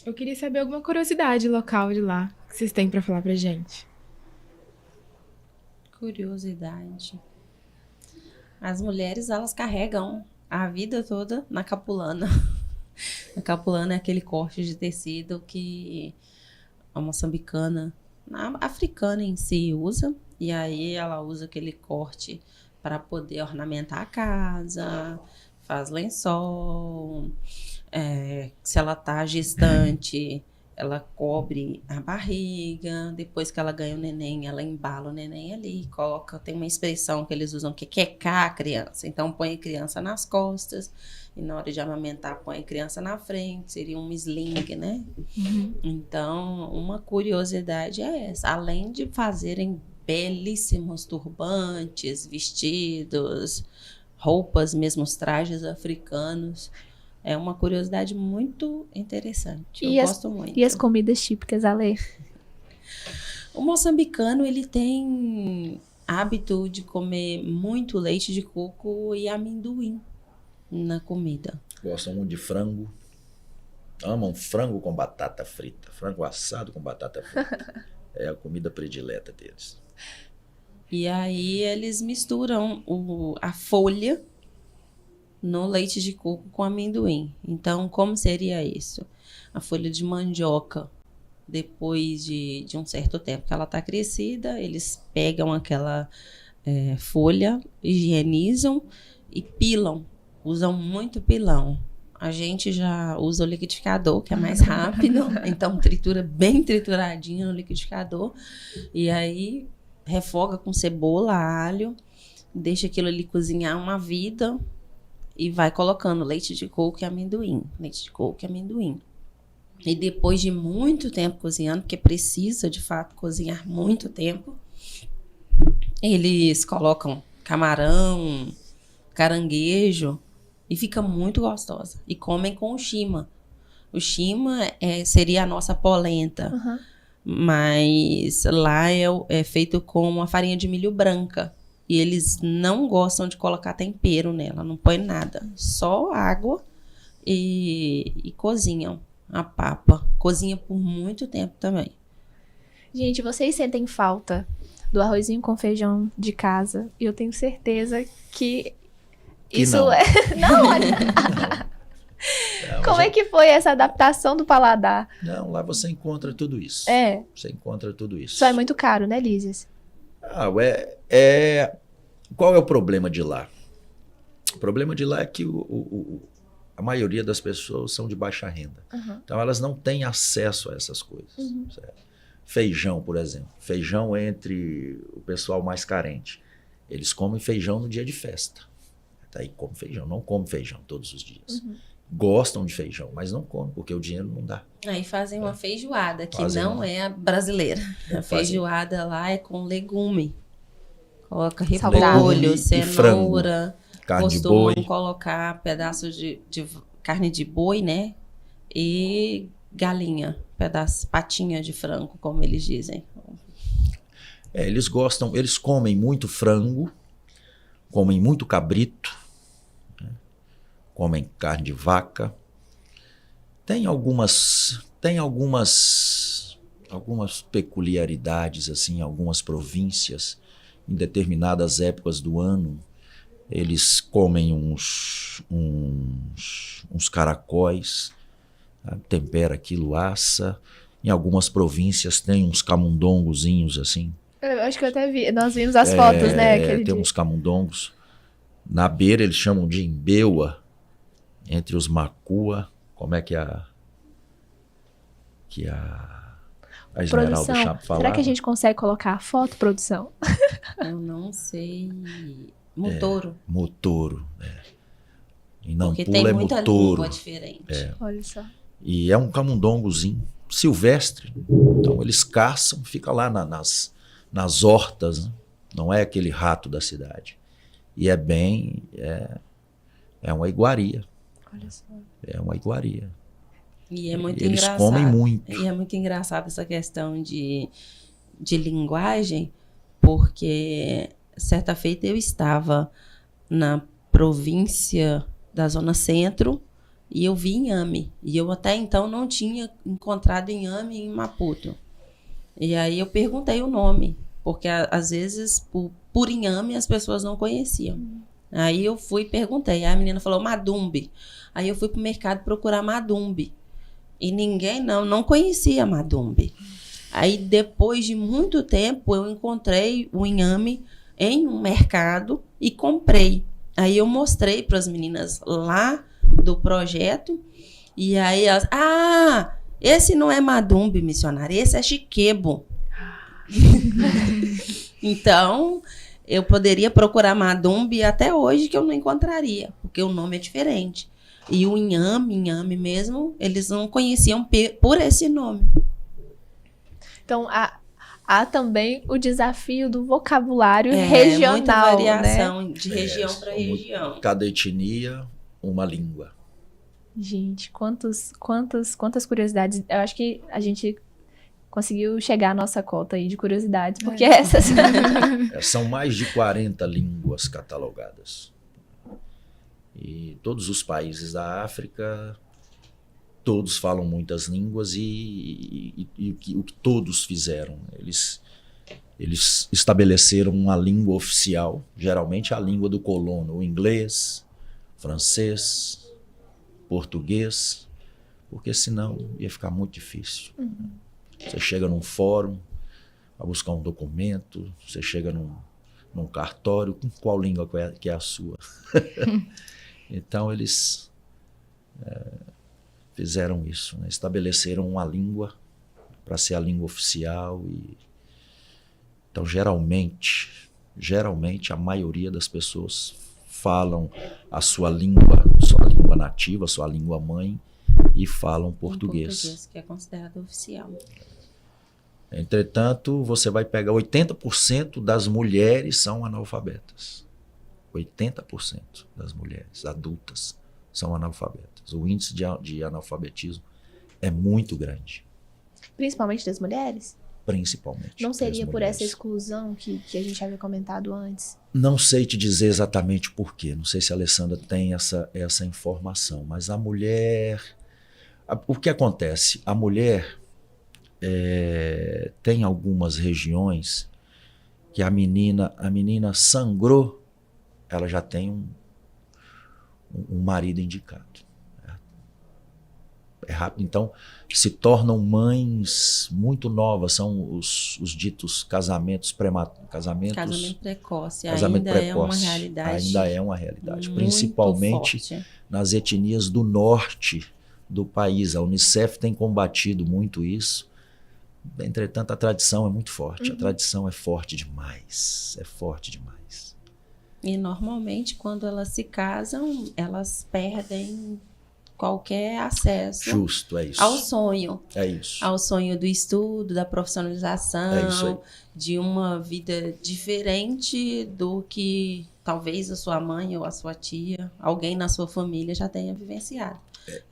Eu queria saber alguma curiosidade local de lá que vocês têm para falar pra gente. Curiosidade. As mulheres, elas carregam a vida toda na capulana. A capulana é aquele corte de tecido que a moçambicana, a africana em si usa. E aí ela usa aquele corte para poder ornamentar a casa, faz lençol. Se ela tá gestante, ela cobre a barriga. Depois que ela ganha o neném, ela embala o neném ali, coloca, tem uma expressão que eles usam que é quecar a criança. Então põe a criança nas costas e na hora de amamentar põe a criança na frente, seria um sling, né? Então, uma curiosidade é essa, além de fazerem belíssimos turbantes, vestidos, roupas, mesmo os trajes africanos. É uma curiosidade muito interessante. Eu gosto muito. E as comidas típicas, Ale? O moçambicano, ele tem hábito de comer muito leite de coco e amendoim na comida. Gostam muito de frango. Amam frango com batata frita. Frango assado com batata frita. É a comida predileta deles. E aí eles misturam a folha no leite de coco com amendoim. Então, como seria isso? A folha de mandioca Depois de um certo tempo que ela está crescida, eles pegam aquela folha, higienizam e pilam. Usam muito pilão. A gente já usa o liquidificador, que é mais rápido. Então, tritura bem trituradinho no liquidificador. E aí, refoga com cebola, alho. Deixa aquilo ali cozinhar uma vida. E vai colocando leite de coco e amendoim. Leite de coco e amendoim. E depois de muito tempo cozinhando, porque precisa, de fato, cozinhar muito tempo, eles colocam camarão, caranguejo e fica muito gostosa. E comem com o shima. O shima seria a nossa polenta, mas lá é feito com uma farinha de milho branca. E eles não gostam de colocar tempero nela, não põe nada. Só água e cozinham a papa. Cozinha por muito tempo também. Gente, vocês sentem falta do arrozinho com feijão de casa? E eu tenho certeza que isso não. Não, olha. Como é que foi essa adaptação do paladar? Não, lá você encontra tudo isso. Você encontra tudo isso. Só é muito caro, né, Lísias? Qual é o problema de lá? O problema de lá é que a maioria das pessoas são de baixa renda. Então elas não têm acesso a essas coisas. Certo? Feijão, por exemplo. Feijão entre o pessoal mais carente. Eles comem feijão no dia de festa. Daí come feijão. Não come feijão todos os dias. Gostam de feijão, mas não comem, porque o dinheiro não dá. Aí fazem uma feijoada, que não é a brasileira. A feijoada lá é com legume. Coloca repolho, cenoura. Carne de boi. Costumam colocar pedaços de carne de boi, né? E galinha, patinha de frango, como eles dizem. Eles gostam, eles comem muito frango, comem muito cabrito, né? Comem carne de vaca. Tem algumas peculiaridades, assim, algumas províncias, em determinadas épocas do ano. Eles comem uns caracóis, tempera aquilo, assa. Em algumas províncias tem uns camundongozinhos assim. Eu acho que eu até vi. Nós vimos as fotos, né? Tem uns camundongos. Na beira eles chamam de imbeua. Entre os macua. Como é que a Esmeralda Chapo falava? Será que a gente consegue colocar a foto, produção? Eu não sei. Motoro. Motoro, Em Porque Nampula tem é muita motoro. língua diferente. Olha só. E é um camundongozinho silvestre. Então eles caçam, fica lá nas hortas, né? Não é aquele rato da cidade. E é uma iguaria. Olha só. É uma iguaria. E é muito Eles engraçado. comem muito. E é muito engraçado essa questão de linguagem, porque certa feita eu estava na província da Zona Centro e eu vi inhame. E eu até então não tinha encontrado inhame em Maputo. E aí eu perguntei o nome, porque às vezes por inhame as pessoas não conheciam. Aí eu fui e perguntei. Aí a menina falou madumbi. Aí eu fui pro mercado procurar madumbi. E ninguém não conhecia madumbi. Aí depois de muito tempo eu encontrei o inhame em um mercado e comprei. Aí eu mostrei para as meninas lá do projeto. E aí elas... esse não é madumbi, missionária. Esse é chiquebo. Então... eu poderia procurar madumbi até hoje que eu não encontraria, porque o nome é diferente. E o inhame mesmo, eles não conheciam por esse nome. Então, há também o desafio do vocabulário regional, muita variação, né? De região para região. Cada etnia, uma língua. Gente, quantas curiosidades. Eu acho que a gente conseguiu chegar à nossa cota aí de curiosidades, porque essas... São mais de 40 línguas catalogadas. E todos os países da África, todos falam muitas línguas e o que todos fizeram? Eles estabeleceram uma língua oficial, geralmente a língua do colono, o inglês, francês, português, porque senão ia ficar muito difícil. Você chega num fórum, vai buscar um documento, você chega num cartório, com qual língua que é a sua? Então, eles fizeram isso, né? Estabeleceram uma língua para ser a língua oficial. Então, geralmente, a maioria das pessoas falam a sua língua nativa, a sua língua mãe, e falam português. Português, que é considerado oficial. Entretanto, você vai pegar 80% das mulheres são analfabetas. 80% das mulheres adultas são analfabetas. O índice de analfabetismo é muito grande. Principalmente das mulheres? Principalmente. Não seria das por essa mulheres. exclusão que a gente havia comentado antes? Não sei te dizer exatamente por quê. Não sei se a Alessandra tem essa informação. Mas a mulher... O que acontece? A mulher tem algumas regiões que a menina sangrou, ela já tem um marido indicado. É rápido. Então, se tornam mães muito novas. São os ditos casamentos prematuros. Casamento precoce. Casamento ainda precoce. É uma realidade. Ainda é uma realidade. Muito Principalmente forte. nas etnias do norte do país. A Unicef tem combatido muito isso. Entretanto, a tradição é muito forte. A tradição é forte demais. É forte demais. E normalmente, quando elas se casam, elas perdem qualquer acesso Justo, é isso. ao sonho. É isso. Ao sonho do estudo, da profissionalização, É isso aí. de uma vida diferente do que talvez a sua mãe ou a sua tia, alguém na sua família já tenha vivenciado.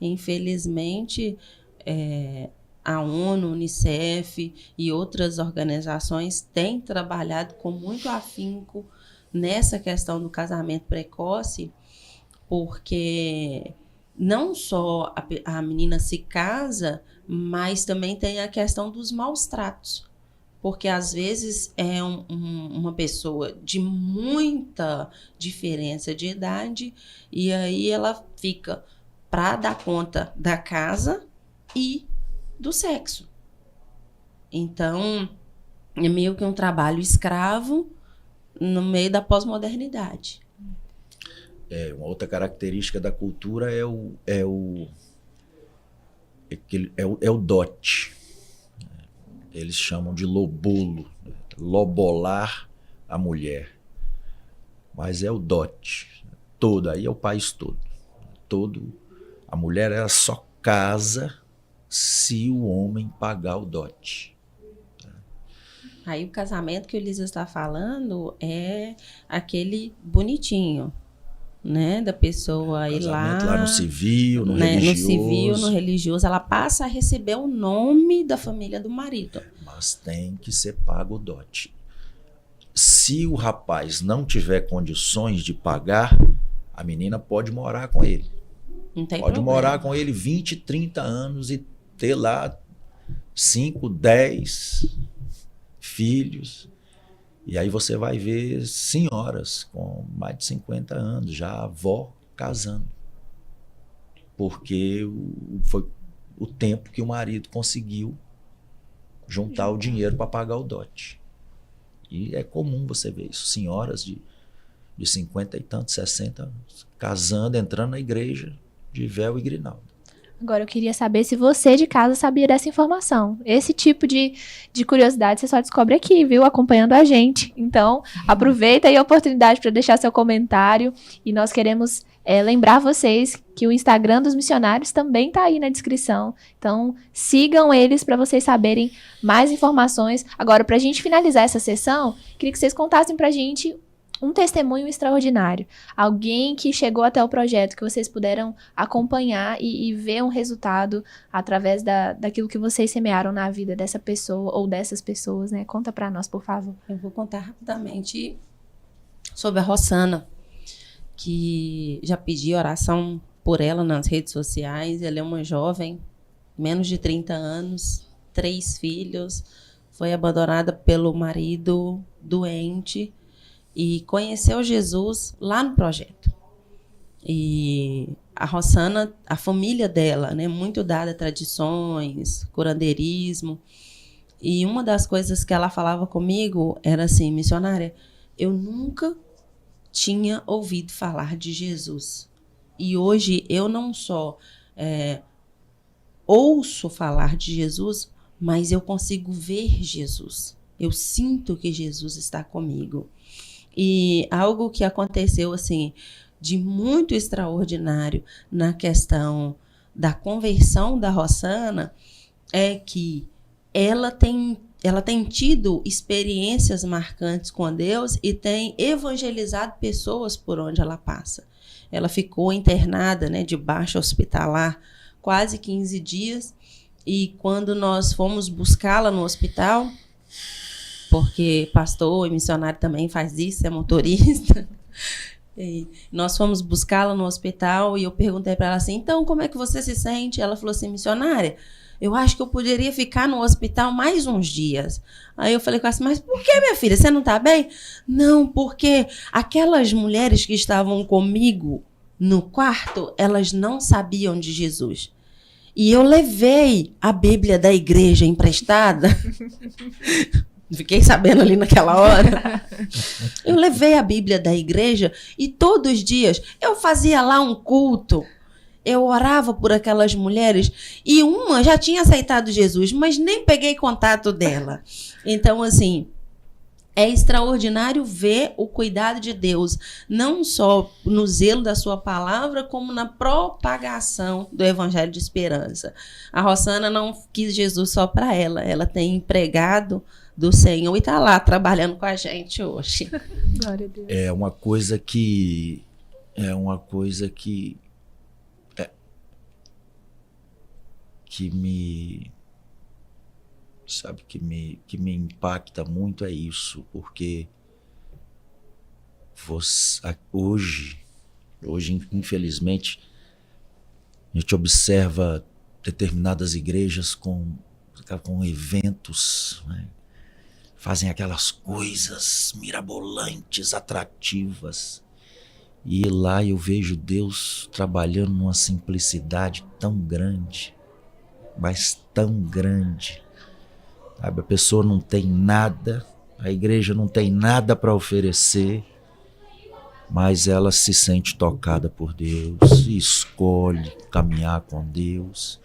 Infelizmente, a ONU, Unicef e outras organizações têm trabalhado com muito afinco nessa questão do casamento precoce, porque não só a menina se casa, mas também tem a questão dos maus tratos. Porque às vezes é uma pessoa de muita diferença de idade e aí ela fica para dar conta da casa e do sexo. Então, é meio que um trabalho escravo no meio da pós-modernidade. Uma outra característica da cultura é o dote. Eles chamam de lobolo, lobolar a mulher. Mas é o dote. Todo, aí é o país todo. A mulher ela só casa se o homem pagar o dote. Aí o casamento que o Elisa está falando é aquele bonitinho, né? Da pessoa ir lá no civil, no né? religioso. No civil, no religioso, ela passa a receber o nome da família do marido. Mas tem que ser pago o dote. Se o rapaz não tiver condições de pagar, a menina pode morar com ele. Não tem Pode problema. morar com ele 20, 30 anos e ter lá 5, 10 filhos. E aí você vai ver senhoras com mais de 50 anos, já avó casando. Porque foi o tempo que o marido conseguiu juntar o dinheiro para pagar o dote. E é comum você ver isso. Senhoras de 50 e tantos, 60 anos, casando, entrando na igreja de véu e grinalda. Agora, eu queria saber se você de casa sabia dessa informação. Esse tipo de curiosidade você só descobre aqui, viu? Acompanhando a gente. Então, aproveita aí a oportunidade para deixar seu comentário. E nós queremos lembrar vocês que o Instagram dos missionários também está aí na descrição. Então, sigam eles para vocês saberem mais informações. Agora, para a gente finalizar essa sessão, queria que vocês contassem para a gente um testemunho extraordinário. Alguém que chegou até o projeto, que vocês puderam acompanhar e ver um resultado através daquilo que vocês semearam na vida dessa pessoa ou dessas pessoas, né? Conta pra nós, por favor. Eu vou contar rapidamente sobre a Rossana, que já pedi oração por ela nas redes sociais. Ela é uma jovem, menos de 30 anos, 3 filhos, foi abandonada pelo marido doente, e conheceu Jesus lá no projeto. E a Rossana, a família dela, né, muito dada a tradições, curandeirismo, E uma das coisas que ela falava comigo era assim: missionária, eu nunca tinha ouvido falar de Jesus. E hoje eu não só ouço falar de Jesus, mas eu consigo ver Jesus. Eu sinto que Jesus está comigo. E algo que aconteceu assim de muito extraordinário na questão da conversão da Rossana é que ela tem tido experiências marcantes com Deus e tem evangelizado pessoas por onde ela passa. Ela ficou internada, né, de baixa hospitalar quase 15 dias, e quando nós fomos buscá-la no hospital, porque pastor e missionário também faz isso, é motorista, e nós fomos buscá-la no hospital e eu perguntei para ela assim: então, como é que você se sente? Ela falou assim: missionária, eu acho que eu poderia ficar no hospital mais uns dias. Aí eu falei com ela assim: mas por que, minha filha? Você não está bem? Não, porque aquelas mulheres que estavam comigo no quarto, elas não sabiam de Jesus. E eu levei a Bíblia da igreja emprestada. Fiquei sabendo ali naquela hora. Eu levei a Bíblia da igreja e todos os dias eu fazia lá um culto. Eu orava por aquelas mulheres e uma já tinha aceitado Jesus, mas nem peguei contato dela. Então, assim, é extraordinário ver o cuidado de Deus, não só no zelo da sua palavra, como na propagação do evangelho de esperança. A Rossana não quis Jesus só para ela, ela tem empregado do Senhor e está lá trabalhando com a gente hoje. Glória a Deus. É uma coisa que me, sabe, que me impacta muito é isso, porque hoje, infelizmente, a gente observa determinadas igrejas com eventos, né? Fazem aquelas coisas mirabolantes, atrativas, e lá eu vejo Deus trabalhando numa simplicidade tão grande, mas tão grande. Sabe, a pessoa não tem nada, a igreja não tem nada para oferecer, mas ela se sente tocada por Deus e escolhe caminhar com Deus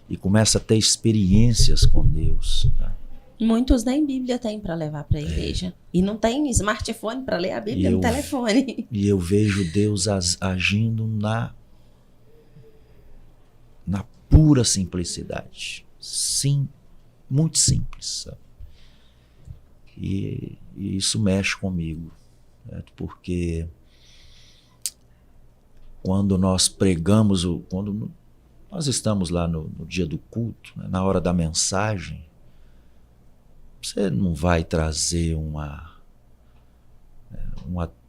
e começa a ter experiências com Deus. Tá? Muitos nem Bíblia tem para levar para a igreja. E não tem smartphone para ler a Bíblia no telefone. E eu vejo Deus agindo na pura simplicidade. Sim, muito simples. Sabe? E isso mexe comigo. Certo? Porque quando nós pregamos, quando nós estamos lá no dia do culto, né, na hora da mensagem, você não vai trazer uma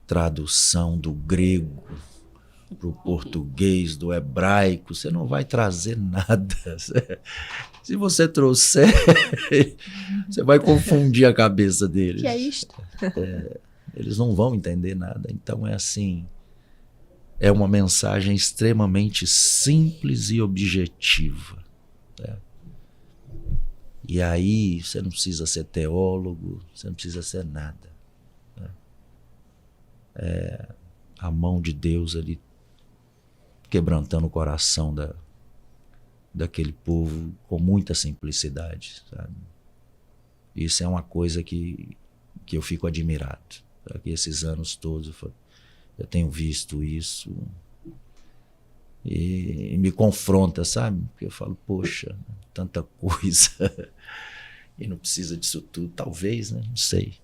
tradução do grego para o português, do hebraico, você não vai trazer nada. Se você trouxer, você vai confundir a cabeça deles. Que é isto? Eles não vão entender nada. Então é assim, é uma mensagem extremamente simples e objetiva. Né? E aí você não precisa ser teólogo, você não precisa ser nada. Né? É a mão de Deus ali quebrantando o coração daquele povo com muita simplicidade. Sabe? Isso é uma coisa que eu fico admirado. Sabe? Que esses anos todos eu tenho visto isso e me confronta, sabe? Porque eu falo, poxa, tanta coisa e não precisa disso tudo, talvez, né? Não sei.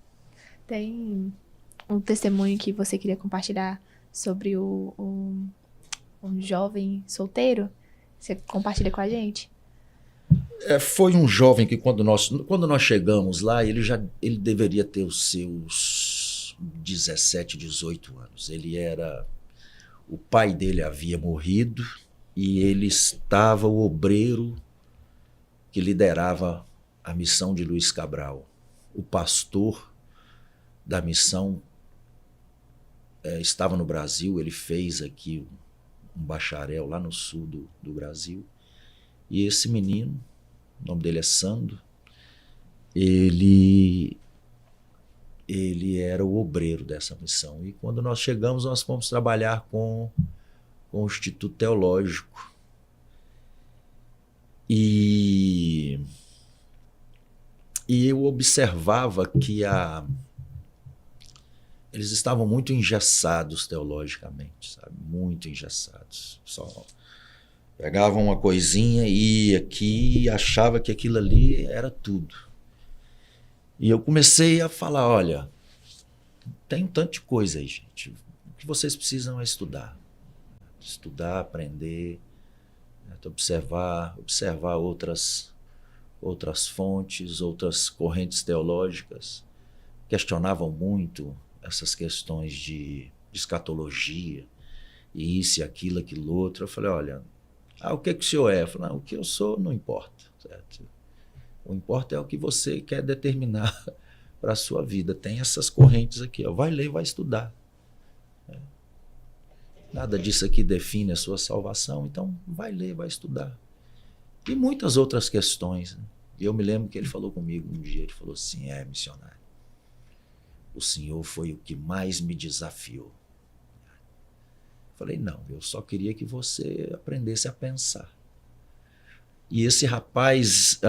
Tem um testemunho que você queria compartilhar sobre um jovem solteiro? Você compartilha com a gente? Foi um jovem que quando nós chegamos lá, ele deveria ter os seus 17, 18 anos. O pai dele havia morrido e ele estava o obreiro que liderava a missão de Luiz Cabral. O pastor da missão estava no Brasil, ele fez aqui um bacharel lá no sul do Brasil. E esse menino, o nome dele é Sandro, ele era o obreiro dessa missão. E quando nós chegamos, nós fomos trabalhar com o Instituto Teológico. E eu observava que eles estavam muito engessados teologicamente, sabe? Muito engessados. Só pegavam uma coisinha e ia aqui e achava que aquilo ali era tudo. E eu comecei a falar, olha, tem um tanto de coisa aí, gente. O que vocês precisam é estudar. Estudar, aprender, observar outras fontes, outras correntes teológicas. Questionavam muito essas questões de escatologia, e isso, aquilo, aquilo outro. Eu falei, olha, o que o senhor é? Eu falei, não, o que eu sou não importa, certo? O importa é o que você quer determinar para a sua vida. Tem essas correntes aqui, ó. Vai ler, vai estudar. Nada disso aqui define a sua salvação, então vai ler, vai estudar. E muitas outras questões. E eu me lembro que ele falou comigo um dia, ele falou assim, missionário, o senhor foi o que mais me desafiou. Falei, não, eu só queria que você aprendesse a pensar. E esse rapaz,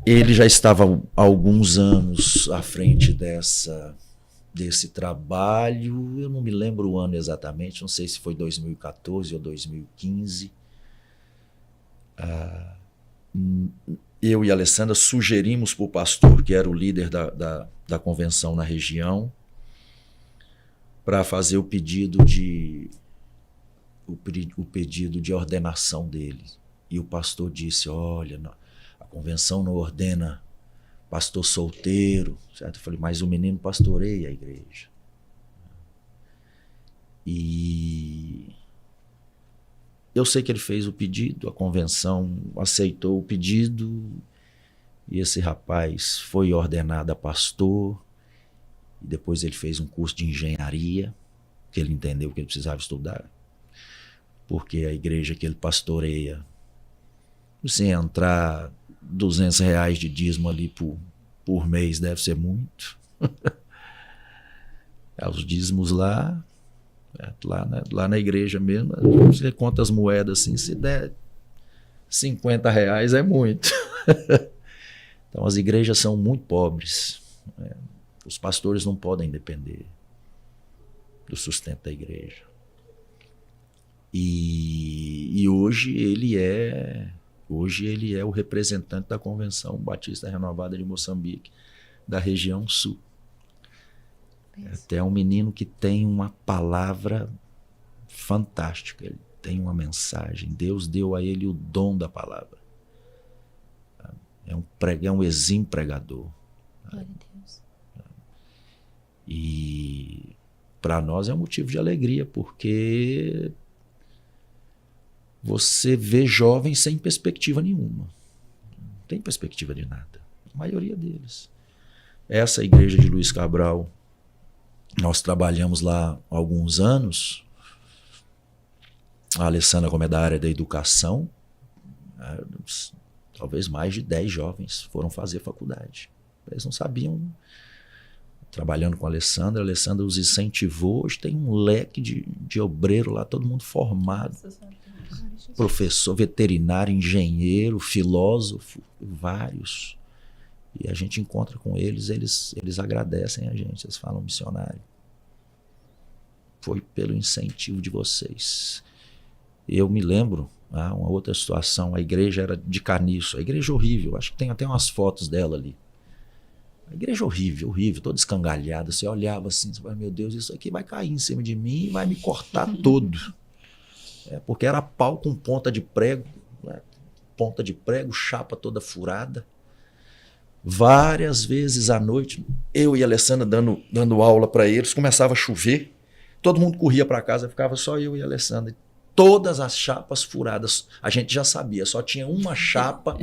ele já estava há alguns anos à frente desse trabalho. Eu não me lembro o ano exatamente, não sei se foi 2014 ou 2015. Eu e a Alessandra sugerimos para o pastor, que era o líder da convenção na região, para fazer o pedido de ordenação dele. E o pastor disse, olha, a convenção não ordena pastor solteiro, certo? Eu falei, mas o menino pastoreia a igreja. E eu sei que ele fez o pedido, a convenção aceitou o pedido, e esse rapaz foi ordenado a pastor, e depois ele fez um curso de engenharia, que ele entendeu que ele precisava estudar, porque a igreja que ele pastoreia, se entrar R$200 de dízimo ali por mês, deve ser muito. Os dízimos lá na igreja mesmo, você conta as moedas assim, se der R$50 é muito. Então as igrejas são muito pobres. Os pastores não podem depender do sustento da igreja. E hoje ele é o representante da Convenção Batista Renovada de Moçambique, da região sul. Até um menino que tem uma palavra fantástica, ele tem uma mensagem. Deus deu a ele o dom da palavra. É um exímio pregador. Glória a Deus. E para nós é um motivo de alegria, porque você vê jovens sem perspectiva nenhuma. Não tem perspectiva de nada. A maioria deles. Essa igreja de Luiz Cabral, nós trabalhamos lá há alguns anos. A Alessandra, como é da área da educação, talvez mais de 10 jovens foram fazer faculdade. Eles não sabiam. Trabalhando com a Alessandra os incentivou. Hoje tem um leque de obreiro lá, todo mundo formado. Professor, veterinário, engenheiro, filósofo, vários. E a gente encontra com eles agradecem a gente, eles falam, missionário, foi pelo incentivo de vocês. Eu me lembro, uma outra situação, a igreja era de caniço, a igreja horrível, acho que tem até umas fotos dela ali. A igreja horrível, toda escangalhada, você olhava assim, você fala, meu Deus, isso aqui vai cair em cima de mim e vai me cortar todo. Porque era pau com ponta de prego, chapa toda furada. Várias vezes à noite, eu e a Alessandra dando aula para eles, começava a chover, todo mundo corria para casa, ficava só eu e a Alessandra. Todas as chapas furadas, a gente já sabia, só tinha uma chapa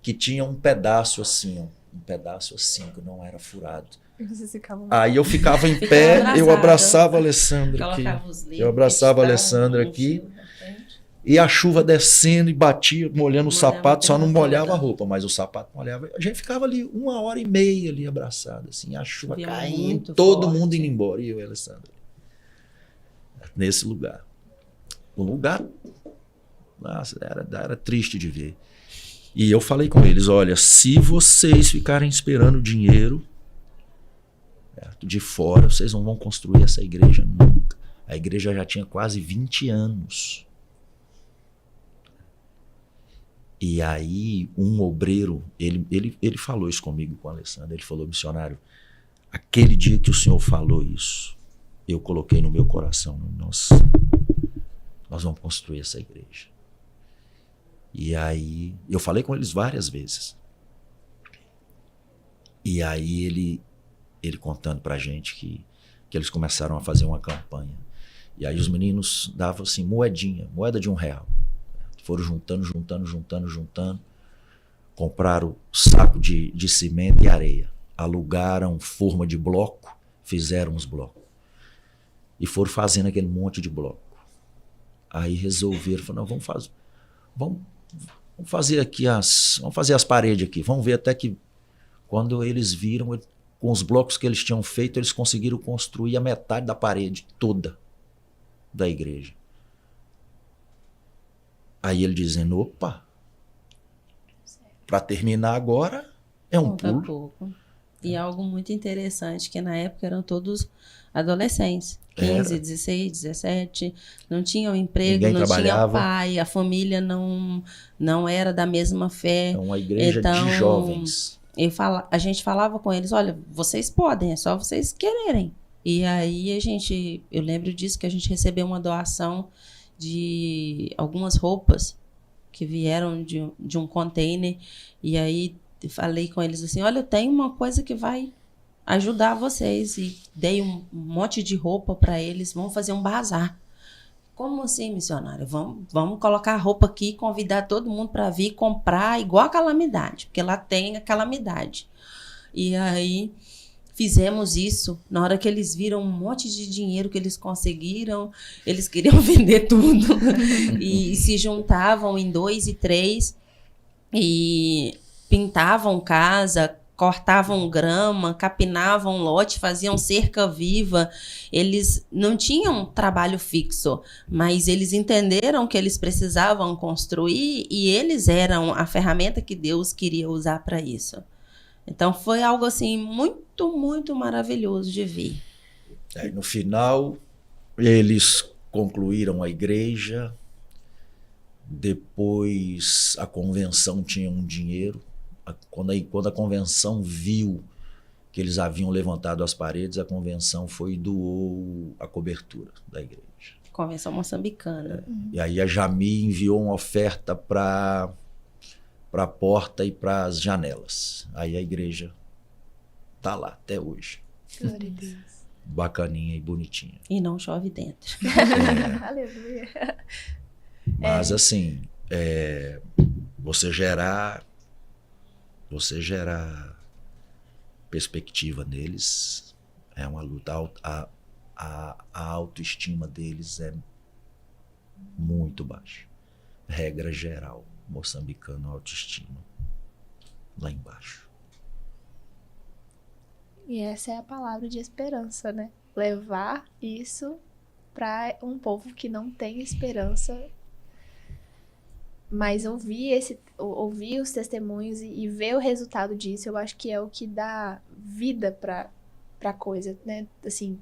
que tinha um pedaço assim que não era furado. Aí eu ficava em pé, eu abraçava a Alessandra aqui. Eu abraçava a Alessandra aqui E a chuva descendo e batia, molhando o Molhava sapato, só não toda. molhava a roupa, mas o sapato molhava. A gente ficava ali 1h30 ali abraçado, assim, a chuva Chovia caindo, muito todo forte. mundo indo embora, e eu e a Alessandra. Nesse lugar. O lugar, nossa, era triste de ver. E eu falei com eles, olha, se vocês ficarem esperando dinheiro de fora, vocês não vão construir essa igreja nunca. A igreja já tinha quase 20 anos. E aí um obreiro, ele falou isso comigo, com o Alessandro, ele falou, missionário, aquele dia que o senhor falou isso, eu coloquei no meu coração, nós vamos construir essa igreja. E aí, eu falei com eles várias vezes. E aí ele contando pra gente que eles começaram a fazer uma campanha. E aí os meninos davam assim, moeda de R$1. Foram juntando. Compraram saco de cimento e areia. Alugaram forma de bloco, fizeram os blocos. E foram fazendo aquele monte de bloco. Aí resolveram, falaram, não, vamos fazer aqui vamos fazer as paredes aqui. Vamos ver até que quando eles viram, com os blocos que eles tinham feito, eles conseguiram construir a metade da parede toda da igreja. Aí ele dizendo, opa, para terminar agora é um Pouco a pulo. pouco. E algo muito interessante, que na época eram todos adolescentes, 15, 16, 17, não tinham emprego, Ninguém não trabalhava. tinha pai, a família não era da mesma fé. É uma igreja Então, de jovens. A gente falava com eles, olha, vocês podem, é só vocês quererem. E aí eu lembro disso, que a gente recebeu uma doação de algumas roupas que vieram de um container, e aí falei com eles assim, olha, eu tenho uma coisa que vai ajudar vocês, e dei um monte de roupa para eles, vamos fazer um bazar. Como assim, missionário? Vamos colocar a roupa aqui e convidar todo mundo para vir comprar igual a Calamidade, porque lá tem a Calamidade. E aí fizemos isso. Na hora que eles viram um monte de dinheiro que eles conseguiram, eles queriam vender tudo e se juntavam em 2 e 3 e pintavam casa, cortavam grama, capinavam lote, faziam cerca viva. Eles não tinham trabalho fixo, mas eles entenderam que eles precisavam construir e eles eram a ferramenta que Deus queria usar para isso. Então foi algo assim muito, muito maravilhoso de ver. Aí no final eles concluíram a igreja, depois a convenção tinha um dinheiro. Quando a convenção viu que eles haviam levantado as paredes, a convenção foi e doou a cobertura da igreja. Convenção moçambicana. E aí a Jami enviou uma oferta para a porta e para as janelas. Aí a igreja tá lá até hoje. Glória a Deus. Bacaninha e bonitinha. E não chove dentro. Aleluia. Mas assim, você gerar perspectiva neles é uma luta. A autoestima deles é muito baixa. Regra geral, moçambicano, autoestima lá embaixo. E essa é a palavra de esperança, né? Levar isso para um povo que não tem esperança. Mas ouvir os testemunhos e ver o resultado disso, eu acho que é o que dá vida pra coisa, né? Assim,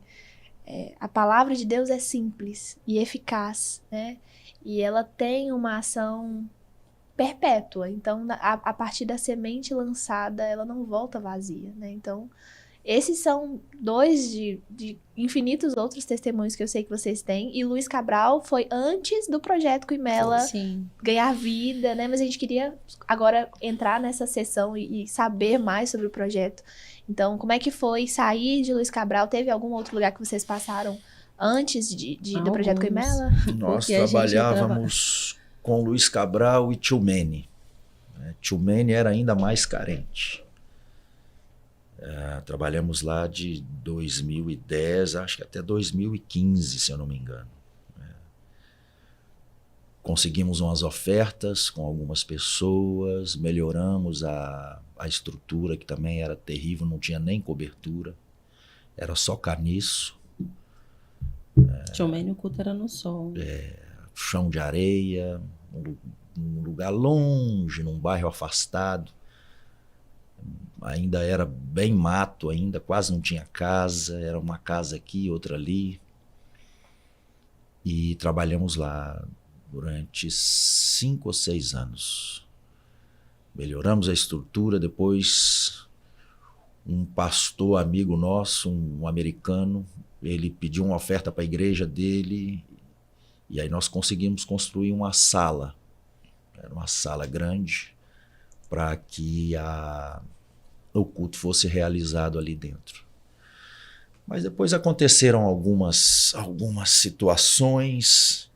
a palavra de Deus é simples e eficaz, né? E ela tem uma ação perpétua. Então, a partir da semente lançada, ela não volta vazia, né? Então, esses são 2 de infinitos outros testemunhos que eu sei que vocês têm. E Luiz Cabral foi antes do projeto Quimela ganhar vida, né? Mas a gente queria agora entrar nessa sessão e saber mais sobre o projeto. Então, como é que foi sair de Luiz Cabral? Teve algum outro lugar que vocês passaram antes do projeto Quimela? Nós trabalhávamos com Luiz Cabral e Tio Mene. Tio Mene era ainda mais carente. Trabalhamos lá de 2010, acho que até 2015, se eu não me engano. conseguimos umas ofertas com algumas pessoas, melhoramos a estrutura, que também era terrível, não tinha nem cobertura, era só caniço. Também o culto era no sol. Chão de areia, um lugar longe, num bairro afastado. Ainda era bem mato, ainda quase não tinha casa, era uma casa aqui, outra ali. E trabalhamos lá durante 5 ou 6 anos. Melhoramos a estrutura, depois um pastor amigo nosso, um americano, ele pediu uma oferta para a igreja dele, e aí nós conseguimos construir uma sala. Era uma sala grande para que o culto fosse realizado ali dentro. Mas depois aconteceram algumas situações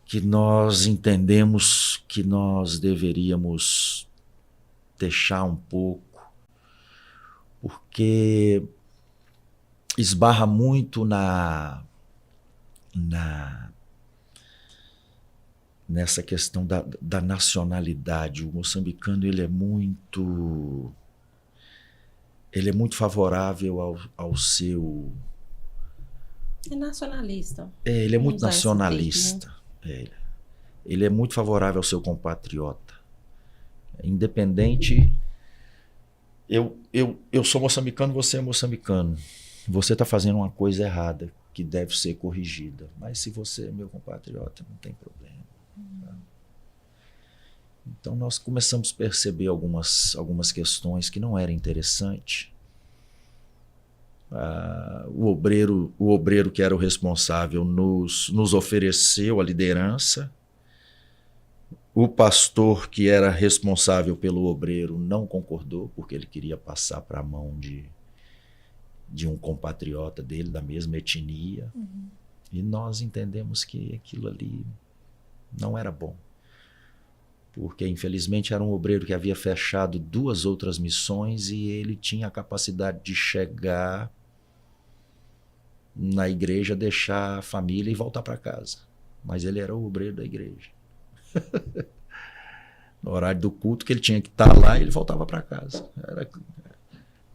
que nós entendemos que nós deveríamos deixar um pouco, porque esbarra muito nessa questão da nacionalidade. O moçambicano ele é muito favorável ao seu... É nacionalista. Ele é Vamos muito usar esse nacionalista. Ele é muito favorável ao seu compatriota. Independente... Eu sou moçambicano, você é moçambicano. Você está fazendo uma coisa errada que deve ser corrigida. Mas se você é meu compatriota, não tem problema. Então nós começamos a perceber algumas questões que não eram interessantes. O obreiro que era o responsável nos ofereceu a liderança. O pastor que era responsável pelo obreiro não concordou, porque ele queria passar para a mão de um compatriota dele, da mesma etnia. E nós entendemos que aquilo ali não era bom. Porque, infelizmente, era um obreiro que havia fechado 2 outras missões e ele tinha a capacidade de chegar na igreja, deixar a família e voltar para casa. Mas ele era o obreiro da igreja. No horário do culto, que ele tinha que estar lá, ele voltava para casa.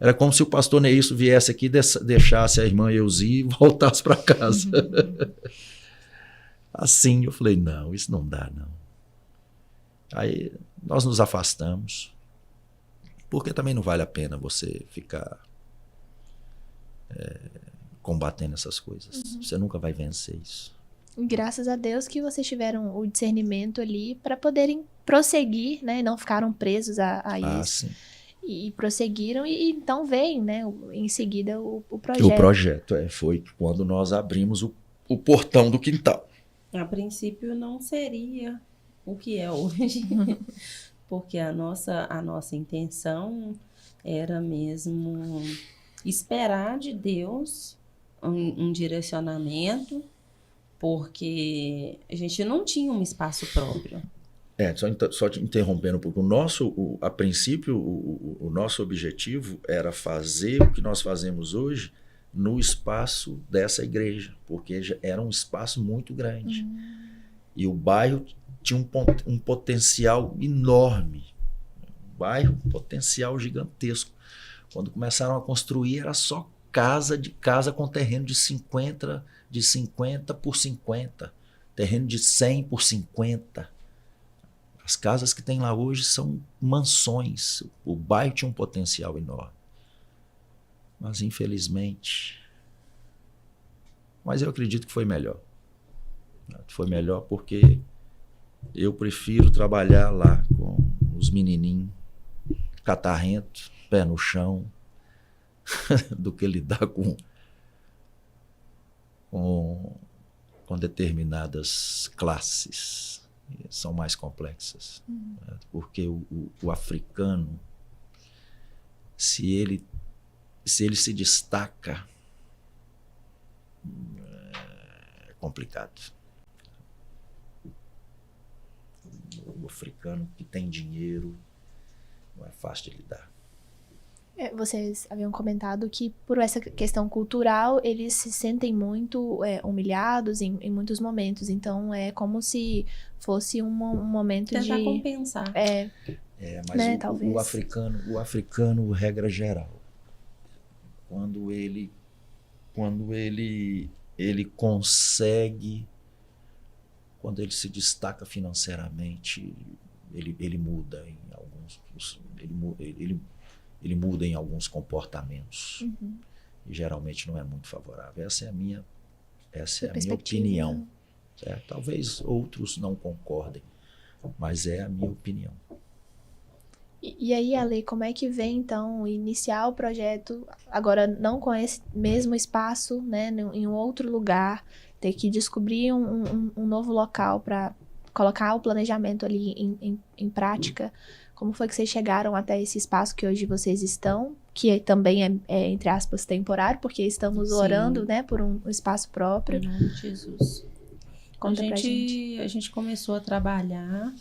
Era como se o pastor Neilson viesse aqui, deixasse a irmã Euzi e voltasse para casa. Assim, eu falei, não, isso não dá, não. Aí nós nos afastamos, porque também não vale a pena você ficar combatendo essas coisas. Você nunca vai vencer isso. Graças a Deus que vocês tiveram o discernimento ali para poderem prosseguir, né? Não ficaram presos a isso. Sim. E prosseguiram e então veio, né? Em seguida o projeto. O projeto foi quando nós abrimos o portão do quintal. A princípio não seria o que é hoje, porque a nossa intenção era mesmo esperar de Deus um direcionamento, porque a gente não tinha um espaço próprio. Só te interrompendo, porque a princípio o nosso objetivo era fazer o que nós fazemos hoje no espaço dessa igreja, porque já era um espaço muito grande. E o bairro tinha um potencial enorme, um bairro, um potencial gigantesco. Quando começaram a construir, era só casa com terreno de 50 por 50, terreno de 100 por 50. As casas que tem lá hoje são mansões. O bairro tinha um potencial enorme. Mas, infelizmente... Mas eu acredito que foi melhor. Foi melhor porque eu prefiro trabalhar lá com os menininhos catarrentos, pé no chão, do que lidar com determinadas classes. São mais complexas. Porque o africano, se ele se destaca, é complicado. O africano que tem dinheiro não é fácil de lidar. Vocês haviam comentado que, por essa questão cultural, eles se sentem muito humilhados em muitos momentos. Então, é como se fosse um momento Tentar de... compensar. Mas né, o talvez. africano, regra geral, quando ele consegue, quando ele se destaca financeiramente, ele muda em alguns, ele muda em alguns comportamentos. Uhum. E geralmente não é muito favorável. Essa é a minha Perspectiva. opinião. Certo? Talvez outros não concordem, mas é a minha opinião. E aí, Ale, como é que vem, então, iniciar o projeto, agora não com esse mesmo espaço, né, em um outro lugar, ter que descobrir um novo local para colocar o planejamento ali em prática? Como foi que vocês chegaram até esse espaço que hoje vocês estão, que também é entre aspas, temporário, porque estamos orando, né, por um espaço próprio? Em nome de Jesus. Conta pra gente. A gente começou a trabalhar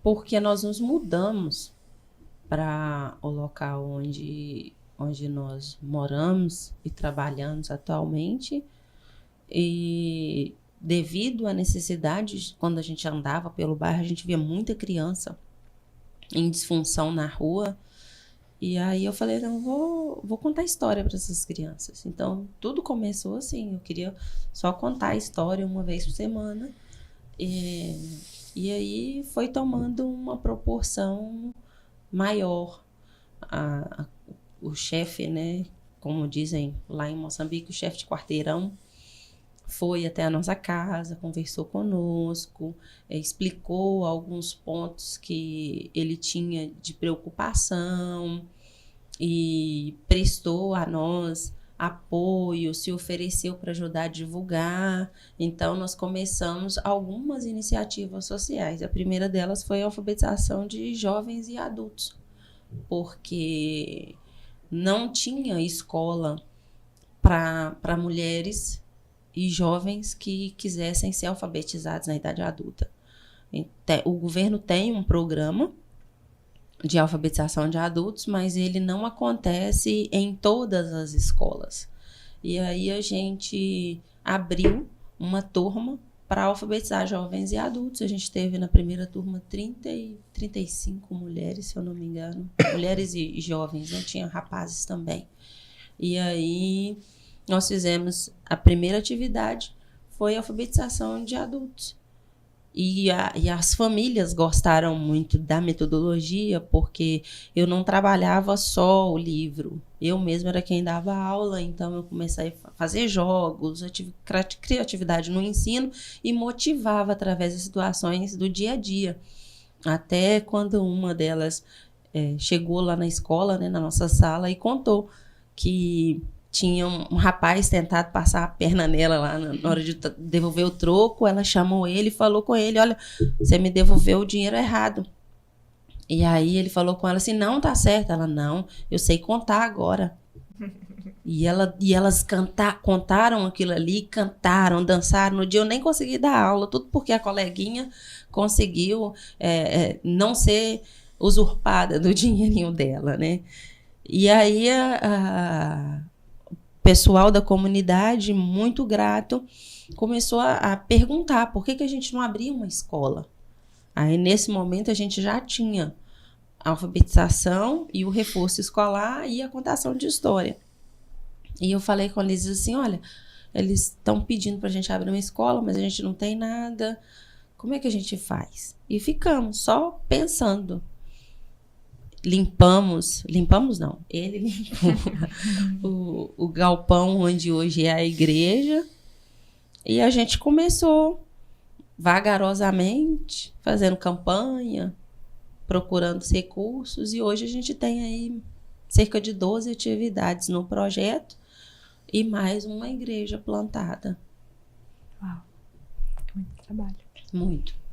porque nós nos mudamos para o local onde nós moramos e trabalhamos atualmente. E devido à necessidade, quando a gente andava pelo bairro, a gente via muita criança em disfunção na rua. E aí eu falei, não, vou contar história para essas crianças. Então, tudo começou assim, eu queria só contar a história uma vez por semana. E aí foi tomando uma proporção maior. O chefe, né, como dizem lá em Moçambique, o chefe de quarteirão foi até a nossa casa, conversou conosco, explicou alguns pontos que ele tinha de preocupação e prestou a nós apoio, se ofereceu para ajudar a divulgar. Então, nós começamos algumas iniciativas sociais. A primeira delas foi a alfabetização de jovens e adultos, porque não tinha escola para mulheres e jovens que quisessem ser alfabetizados na idade adulta. O governo tem um programa de alfabetização de adultos, mas ele não acontece em todas as escolas. E aí a gente abriu uma turma para alfabetizar jovens e adultos. A gente teve na primeira turma 35 mulheres, se eu não me engano. Mulheres e jovens, não tinha rapazes também. E aí nós fizemos a primeira atividade, foi a alfabetização de adultos. E as famílias gostaram muito da metodologia, porque eu não trabalhava só o livro. Eu mesma era quem dava aula, então eu comecei a fazer jogos, criatividade no ensino e motivava através das situações do dia a dia. Até quando uma delas chegou lá na escola, né, na nossa sala, e contou que tinha um rapaz tentado passar a perna nela lá na hora de devolver o troco. Ela chamou ele e falou com ele, olha, você me devolveu o dinheiro errado. E aí ele falou com ela assim, não, tá certo. Ela, não, eu sei contar agora. E elas contaram aquilo ali, cantaram, dançaram. No dia eu nem consegui dar aula, tudo porque a coleguinha conseguiu não ser usurpada do dinheirinho dela, né? E aí o pessoal da comunidade, muito grato, começou a perguntar por que a gente não abria uma escola. Aí, nesse momento, a gente já tinha a alfabetização e o reforço escolar e a contação de história. E eu falei com eles assim, olha, eles estão pedindo para a gente abrir uma escola, mas a gente não tem nada. Como é que a gente faz? E ficamos só pensando. Limpamos não, ele limpou o galpão onde hoje é a igreja, e a gente começou vagarosamente, fazendo campanha, procurando os recursos, e hoje a gente tem aí cerca de 12 atividades no projeto e mais uma igreja plantada. Uau, muito trabalho. Muito.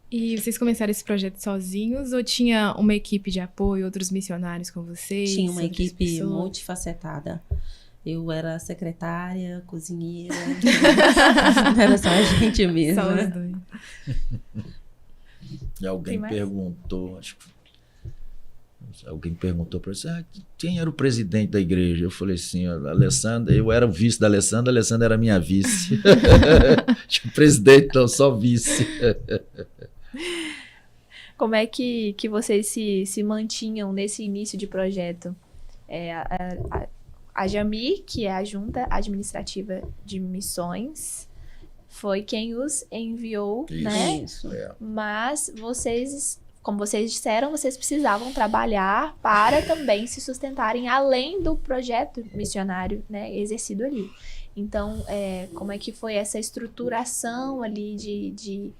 E vocês começaram esse projeto sozinhos ou tinha uma equipe de apoio, outros missionários com vocês? Tinha uma equipe multifacetada. Eu era secretária, cozinheira. Não era só a gente mesmo. Só os dois. E alguém perguntou, acho que Alguém perguntou para você, quem era o presidente da igreja? Eu falei assim, a Alessandra, eu era o vice da Alessandra, a Alessandra era minha vice. Tinha presidente, não, só vice. Como é que vocês se mantinham nesse início de projeto? A Jami, que é a Junta Administrativa de Missões, foi quem os enviou, Isso. né? Isso. Mas vocês, como vocês disseram, vocês precisavam trabalhar para também se sustentarem além do projeto missionário, né, exercido ali. Então, como é que foi essa estruturação ali de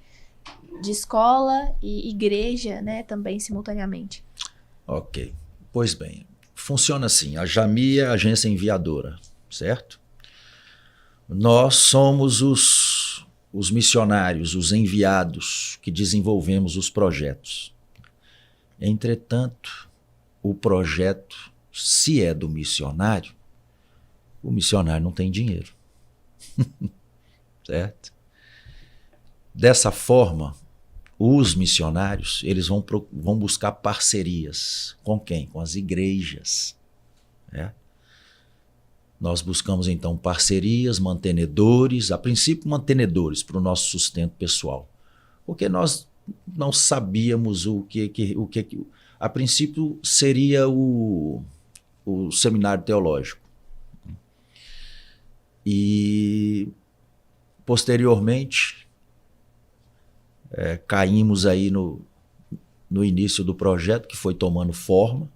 escola e igreja, né, também simultaneamente? Ok. Pois bem, funciona assim. A Jami é a agência enviadora, certo? Nós somos os missionários, os enviados que desenvolvemos os projetos. Entretanto, o projeto, se é do missionário, o missionário não tem dinheiro. Certo? Dessa forma, os missionários, eles vão buscar parcerias. Com quem? Com as igrejas. Né? Nós buscamos, então, parcerias, mantenedores, a princípio mantenedores para o nosso sustento pessoal. Porque nós não sabíamos o que a princípio seria o seminário teológico. E, posteriormente, caímos aí no início do projeto, que foi tomando forma,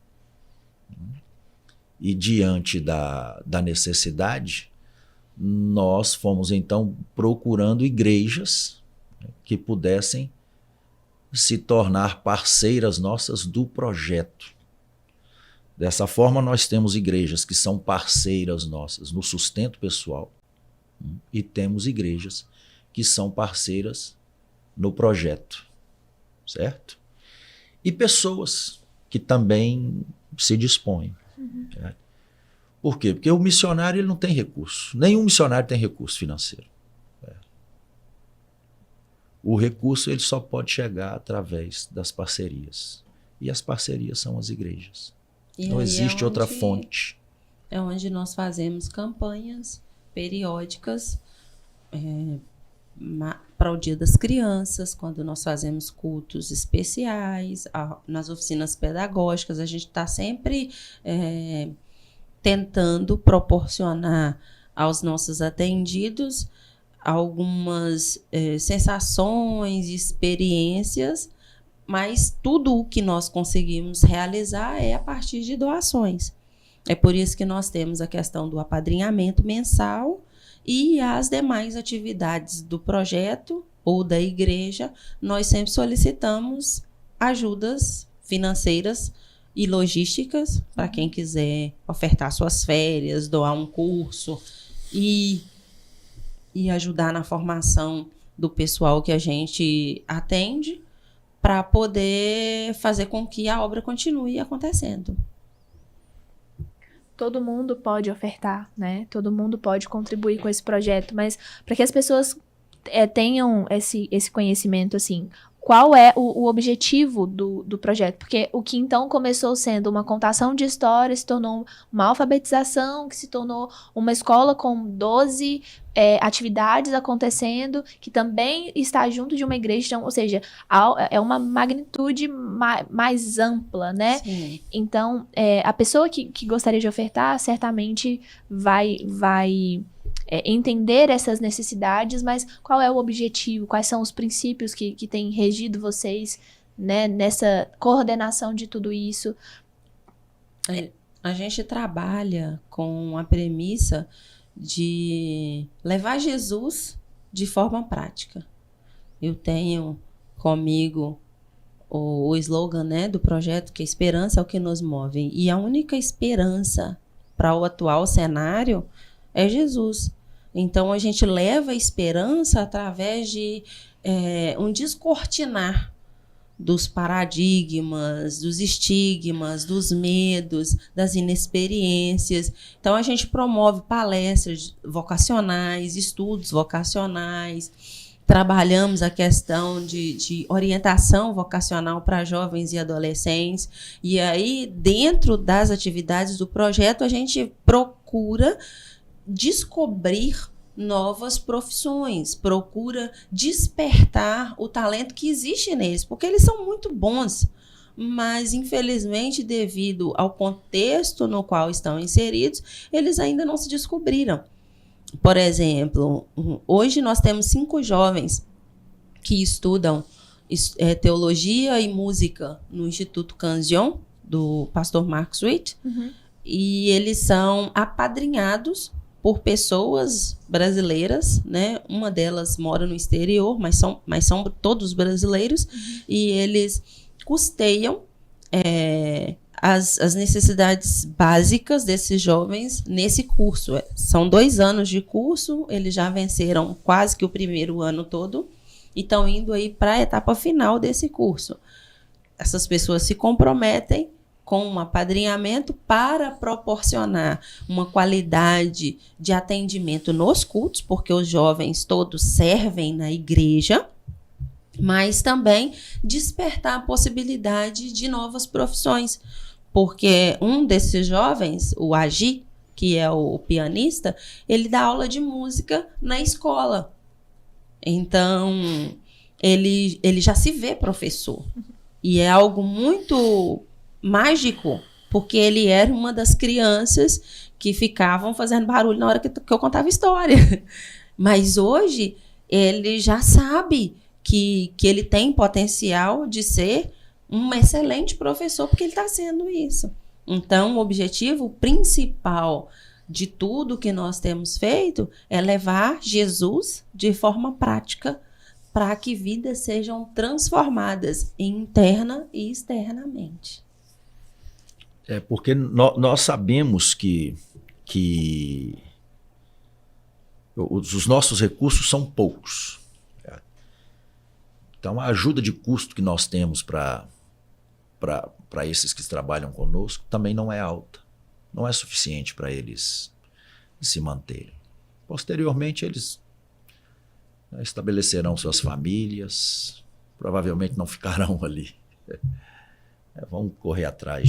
e diante da necessidade, nós fomos então procurando igrejas que pudessem se tornar parceiras nossas do projeto. Dessa forma, nós temos igrejas que são parceiras nossas no sustento pessoal e temos igrejas que são parceiras no projeto, certo? E pessoas que também se dispõem. Certo? Por quê? Porque o missionário ele não tem recurso. Nenhum missionário tem recurso financeiro. O recurso ele só pode chegar através das parcerias. E as parcerias são as igrejas. E não aí existe outra fonte. É onde nós fazemos campanhas periódicas para o Dia das Crianças, quando nós fazemos cultos especiais, nas oficinas pedagógicas, a gente está sempre tentando proporcionar aos nossos atendidos algumas sensações, experiências, mas tudo o que nós conseguimos realizar é a partir de doações. É por isso que nós temos a questão do apadrinhamento mensal e as demais atividades do projeto ou da igreja, nós sempre solicitamos ajudas financeiras e logísticas para quem quiser ofertar suas férias, doar um curso e ajudar na formação do pessoal que a gente atende para poder fazer com que a obra continue acontecendo. Todo mundo pode ofertar, né? Todo mundo pode contribuir com esse projeto, mas para que as pessoas tenham esse conhecimento, assim, qual é o objetivo do projeto? Porque o que então começou sendo uma contação de histórias se tornou uma alfabetização, que se tornou uma escola com 12 atividades acontecendo, que também está junto de uma igreja, então, ou seja, é uma magnitude mais ampla, né? Sim. Então, a pessoa que gostaria de ofertar certamente vai entender essas necessidades, mas qual é o objetivo? Quais são os princípios que têm regido vocês, né, nessa coordenação de tudo isso? A gente trabalha com a premissa de levar Jesus de forma prática. Eu tenho comigo o slogan, né, do projeto, que a esperança é o que nos move. E a única esperança para o atual cenário é Jesus. Então, a gente leva a esperança através de um descortinar dos paradigmas, dos estigmas, dos medos, das inexperiências. Então, a gente promove palestras vocacionais, estudos vocacionais, trabalhamos a questão de orientação vocacional para jovens e adolescentes. E aí, dentro das atividades do projeto, a gente procura descobrir novas profissões, procura despertar o talento que existe neles, porque eles são muito bons, mas infelizmente, devido ao contexto no qual estão inseridos, eles ainda não se descobriram. Por exemplo, hoje nós temos 5 jovens que estudam teologia e música no Instituto Canzion, do pastor Marcos Witt, e eles são apadrinhados por pessoas brasileiras, né? Uma delas mora no exterior, mas são todos brasileiros, e eles custeiam as necessidades básicas desses jovens nesse curso. São 2 anos de curso, eles já venceram quase que o primeiro ano todo e estão indo aí para a etapa final desse curso. Essas pessoas se comprometem com um apadrinhamento para proporcionar uma qualidade de atendimento nos cultos, porque os jovens todos servem na igreja, mas também despertar a possibilidade de novas profissões. Porque um desses jovens, o Agi, que é o pianista, ele dá aula de música na escola. Então, ele já se vê professor. E é algo muito mágico, porque ele era uma das crianças que ficavam fazendo barulho na hora que eu contava história. Mas hoje, ele já sabe que ele tem potencial de ser um excelente professor, porque ele está sendo isso. Então, o objetivo principal de tudo que nós temos feito é levar Jesus de forma prática para que vidas sejam transformadas interna e externamente. Porque nós sabemos que os nossos recursos são poucos. Então, a ajuda de custo que nós temos para esses que trabalham conosco também não é alta. Não é suficiente para eles se manterem. Posteriormente, eles estabelecerão suas famílias, provavelmente não ficarão ali. Vão correr atrás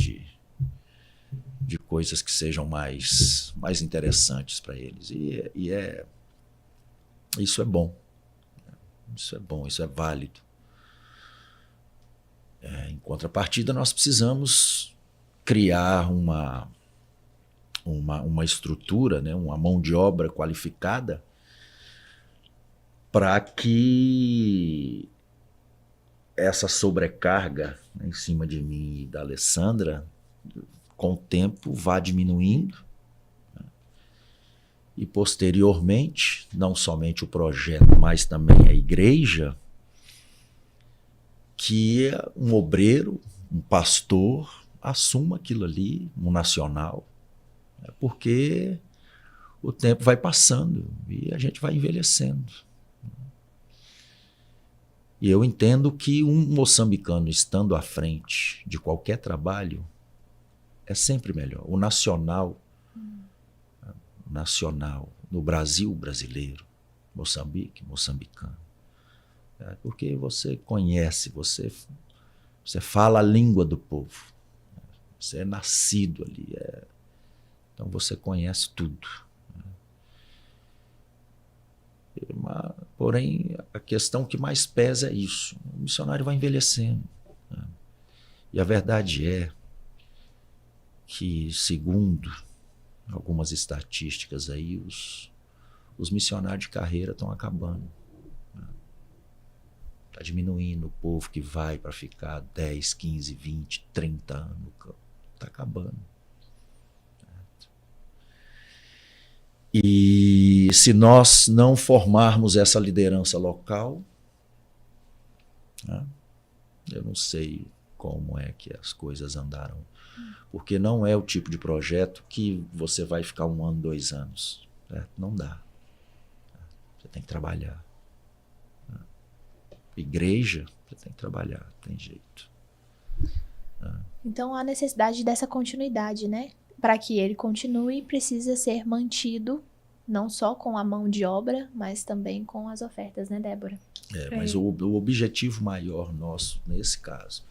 de coisas que sejam mais interessantes para eles. Isso é bom. Isso é bom, isso é válido. Em contrapartida, nós precisamos criar uma estrutura, né, uma mão de obra qualificada para que essa sobrecarga, né, em cima de mim e da Alessandra, com o tempo vá diminuindo, né, e posteriormente, não somente o projeto, mas também a igreja, que um obreiro, um pastor, assuma aquilo ali, um nacional, porque o tempo vai passando e a gente vai envelhecendo. E eu entendo que um moçambicano estando à frente de qualquer trabalho é sempre melhor. O nacional, no Brasil, brasileiro, Moçambique, moçambicano. Porque você conhece, você fala a língua do povo. Você é nascido ali. Então você conhece tudo. Porém, a questão que mais pesa é isso. O missionário vai envelhecendo. E a verdade é que, segundo algumas estatísticas aí, os missionários de carreira estão acabando. Está diminuindo o povo que vai para ficar 10, 15, 20, 30 anos. Está acabando. E se nós não formarmos essa liderança local, né, eu não sei como é que as coisas andarão. Porque não é o tipo de projeto que você vai ficar 1 ano, 2 anos. Certo? Não dá. Você tem que trabalhar. Igreja, você tem que trabalhar, tem jeito. Então há necessidade dessa continuidade, né? Para que ele continue, precisa ser mantido não só com a mão de obra, mas também com as ofertas, né, Débora? Mas o objetivo maior nosso, nesse caso,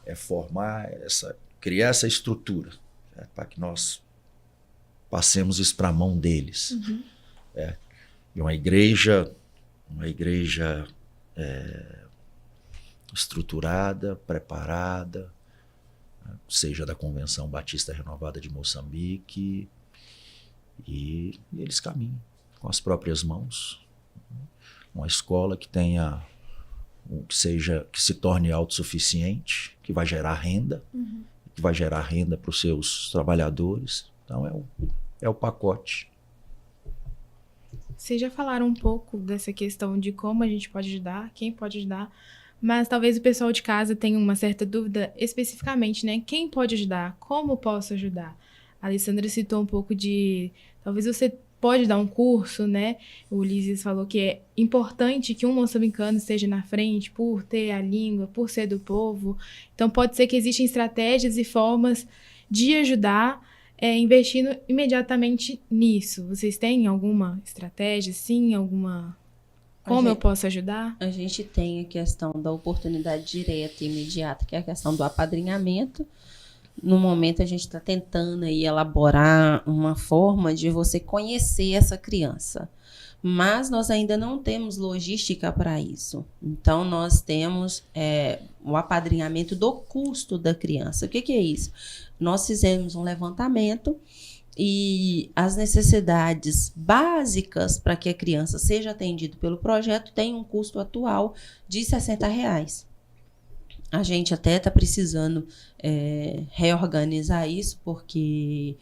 é criar essa estrutura, para que nós passemos isso para a mão deles. E uma igreja estruturada, preparada, seja da Convenção Batista Renovada de Moçambique, e eles caminham com as próprias mãos. Uma escola que tenha, que se torne autossuficiente, que vai gerar renda, que vai gerar renda para os seus trabalhadores. Então é o pacote. Vocês já falaram um pouco dessa questão de como a gente pode ajudar, quem pode ajudar, mas talvez o pessoal de casa tenha uma certa dúvida especificamente, né? Quem pode ajudar? Como posso ajudar? A Alessandra citou um pouco de, talvez você pode dar um curso, né? O Ulisses falou que é importante que um moçambicano esteja na frente por ter a língua, por ser do povo. Então pode ser que existem estratégias e formas de ajudar investindo imediatamente nisso. Vocês têm alguma estratégia, sim? Como eu posso ajudar? A gente tem a questão da oportunidade direta e imediata, que é a questão do apadrinhamento. No momento, a gente está tentando aí elaborar uma forma de você conhecer essa criança. Mas nós ainda não temos logística para isso. Então, nós temos o apadrinhamento do custo da criança. O que é isso? Nós fizemos um levantamento e as necessidades básicas para que a criança seja atendida pelo projeto têm um custo atual de R$60. A gente até está precisando reorganizar isso, porque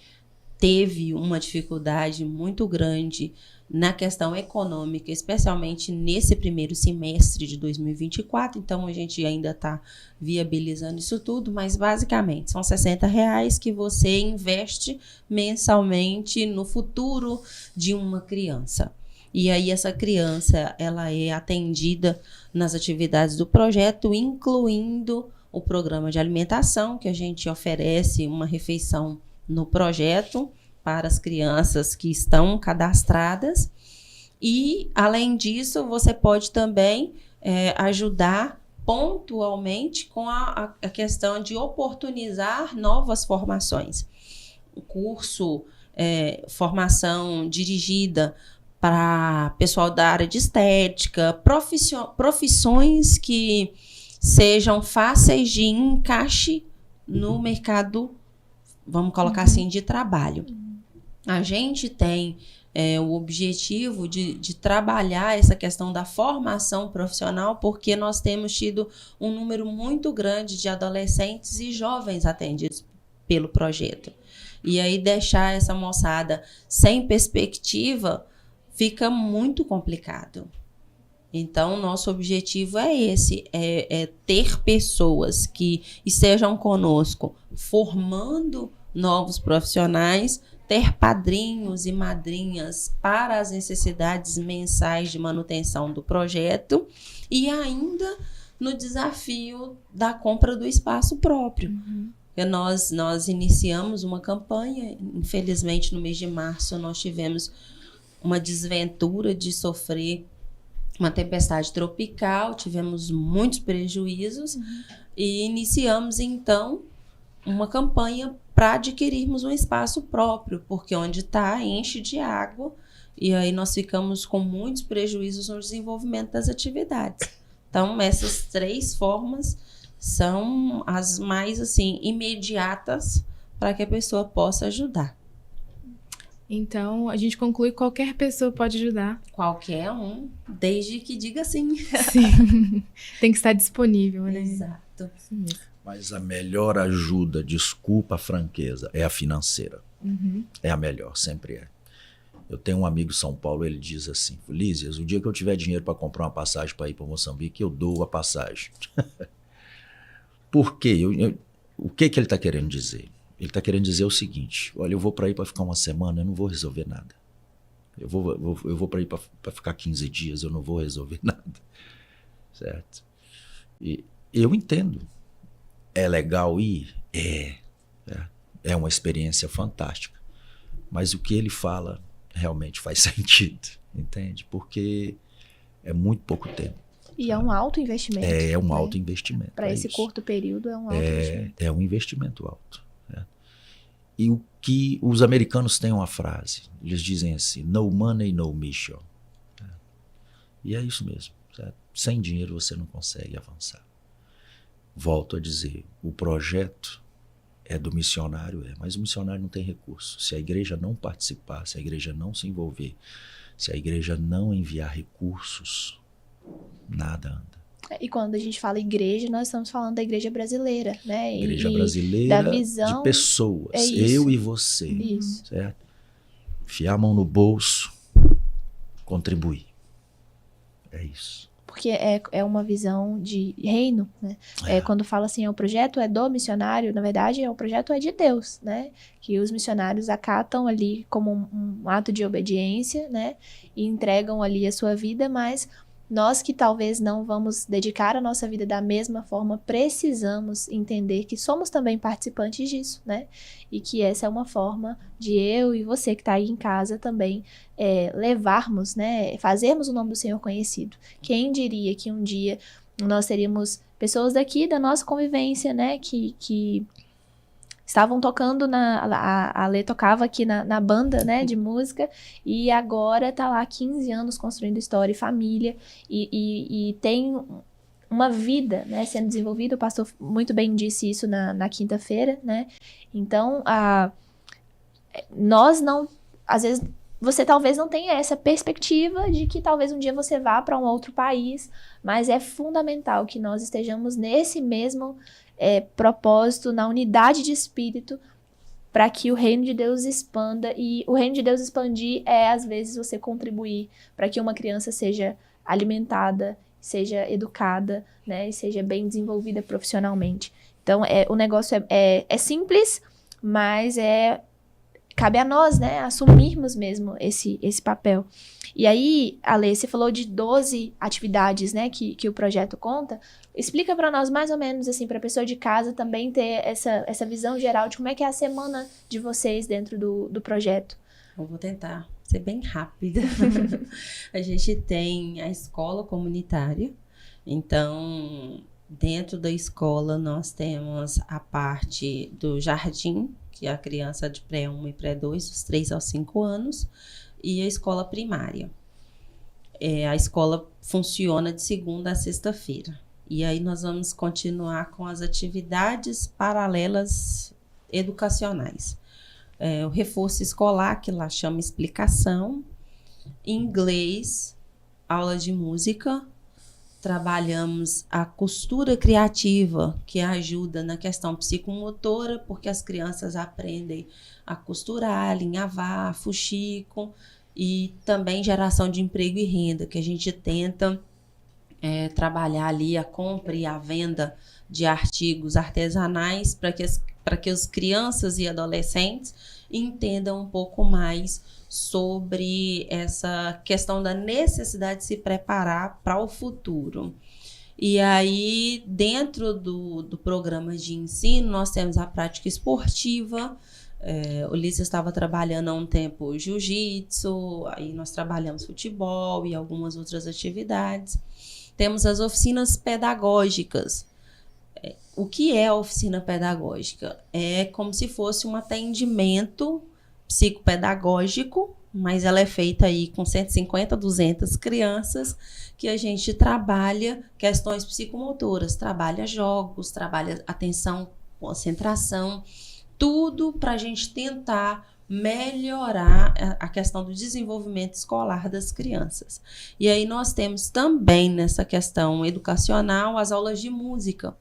teve uma dificuldade muito grande na questão econômica, especialmente nesse primeiro semestre de 2024. Então, a gente ainda está viabilizando isso tudo, mas basicamente são R$60 que você investe mensalmente no futuro de uma criança. E aí essa criança, ela é atendida nas atividades do projeto, incluindo o programa de alimentação, que a gente oferece uma refeição no projeto para as crianças que estão cadastradas. E, além disso, você pode também ajudar pontualmente com a questão de oportunizar novas formações. O curso, formação dirigida para pessoal da área de estética, profissões que sejam fáceis de encaixe no mercado, vamos colocar assim, de trabalho. A gente tem o objetivo de trabalhar essa questão da formação profissional, porque nós temos tido um número muito grande de adolescentes e jovens atendidos pelo projeto. E aí deixar essa moçada sem perspectiva fica muito complicado. Então, nosso objetivo é esse, é ter pessoas que estejam conosco formando novos profissionais, ter padrinhos e madrinhas para as necessidades mensais de manutenção do projeto e ainda no desafio da compra do espaço próprio. Nós iniciamos uma campanha, infelizmente no mês de março nós tivemos uma desventura de sofrer uma tempestade tropical, tivemos muitos prejuízos e iniciamos então uma campanha para adquirirmos um espaço próprio, porque onde está enche de água e aí nós ficamos com muitos prejuízos no desenvolvimento das atividades. Então, essas 3 formas são as mais assim imediatas para que a pessoa possa ajudar. Então, a gente conclui que qualquer pessoa pode ajudar. Qualquer um, desde que diga sim. Sim, tem que estar disponível, né? Exato. Isso mesmo. Mas a melhor ajuda, desculpa a franqueza, é a financeira. É a melhor, sempre é. Eu tenho um amigo em São Paulo, ele diz assim: Lísias, o dia que eu tiver dinheiro para comprar uma passagem para ir para Moçambique, eu dou a passagem. Por quê? O que ele está querendo dizer? Ele está querendo dizer o seguinte: olha, eu vou para aí para ficar uma semana, eu não vou resolver nada. Eu vou para aí para ficar 15 dias, eu não vou resolver nada. Certo? E eu entendo. É legal ir? É uma experiência fantástica. Mas o que ele fala realmente faz sentido, entende? Porque é muito pouco tempo. E é um alto investimento. É um né? alto investimento. Para esse curto período é um alto investimento. É um investimento alto. Né? E o que os americanos têm uma frase, eles dizem assim, no money, no mission. E é isso mesmo. Certo? Sem dinheiro você não consegue avançar. Volto a dizer, o projeto é do missionário, mas o missionário não tem recurso. Se a igreja não participar, se a igreja não se envolver, se a igreja não enviar recursos, nada anda. E quando a gente fala igreja, nós estamos falando da igreja brasileira, né? Igreja e brasileira da visão, de pessoas, é isso. eu e você, Isso. certo? Enfiar a mão no bolso, contribuir. É isso. Porque é uma visão de reino, né? Quando fala assim, o projeto é do missionário, na verdade, o projeto é de Deus, né? Que os missionários acatam ali como um ato de obediência, né? E entregam ali a sua vida, mas nós que talvez não vamos dedicar a nossa vida da mesma forma, precisamos entender que somos também participantes disso, né? E que essa é uma forma de eu e você que está aí em casa também levarmos, né? Fazermos o nome do Senhor conhecido. Quem diria que um dia nós teríamos pessoas daqui da nossa convivência, né? Que estavam tocando a Lê tocava aqui na banda, né, de música, e agora tá lá 15 anos construindo história e família, e tem uma vida, né, sendo desenvolvida. O pastor muito bem disse isso na quinta-feira, né? Então, nós não, às vezes, você talvez não tenha essa perspectiva de que talvez um dia você vá para um outro país, mas é fundamental que nós estejamos nesse mesmo propósito, na unidade de espírito, para que o reino de Deus expanda. E o reino de Deus expandir às vezes, você contribuir para que uma criança seja alimentada, seja educada, né, e seja bem desenvolvida profissionalmente. Então, o negócio é simples, mas cabe a nós, né, assumirmos mesmo esse papel. E aí, Ale, você falou de 12 atividades, né, que o projeto conta. Explica para nós mais ou menos, assim, para a pessoa de casa também ter essa visão geral de como é que é a semana de vocês dentro do projeto. Eu vou tentar ser bem rápida. A gente tem a escola comunitária. Então, dentro da escola, nós temos a parte do jardim, que é a criança de pré-1 e pré-2, dos 3 aos 5 anos, e a escola primária. A escola funciona de segunda a sexta-feira. E aí nós vamos continuar com as atividades paralelas educacionais. O reforço escolar, que lá chama explicação, inglês, aula de música. Trabalhamos a costura criativa, que ajuda na questão psicomotora, porque as crianças aprendem a costurar, alinhavar, fuxico, e também geração de emprego e renda, que a gente tenta trabalhar ali a compra e a venda de artigos artesanais para que as crianças e adolescentes entendam um pouco mais sobre essa questão da necessidade de se preparar para o futuro. E aí, dentro do programa de ensino, nós temos a prática esportiva. O Ulisses estava trabalhando há um tempo jiu-jitsu, aí nós trabalhamos futebol e algumas outras atividades. Temos as oficinas pedagógicas. O que é a oficina pedagógica? É como se fosse um atendimento psicopedagógico, mas ela é feita aí com 150, 200 crianças, que a gente trabalha questões psicomotoras, trabalha jogos, trabalha atenção, concentração, tudo para a gente tentar melhorar a questão do desenvolvimento escolar das crianças. E aí nós temos também nessa questão educacional as aulas de música.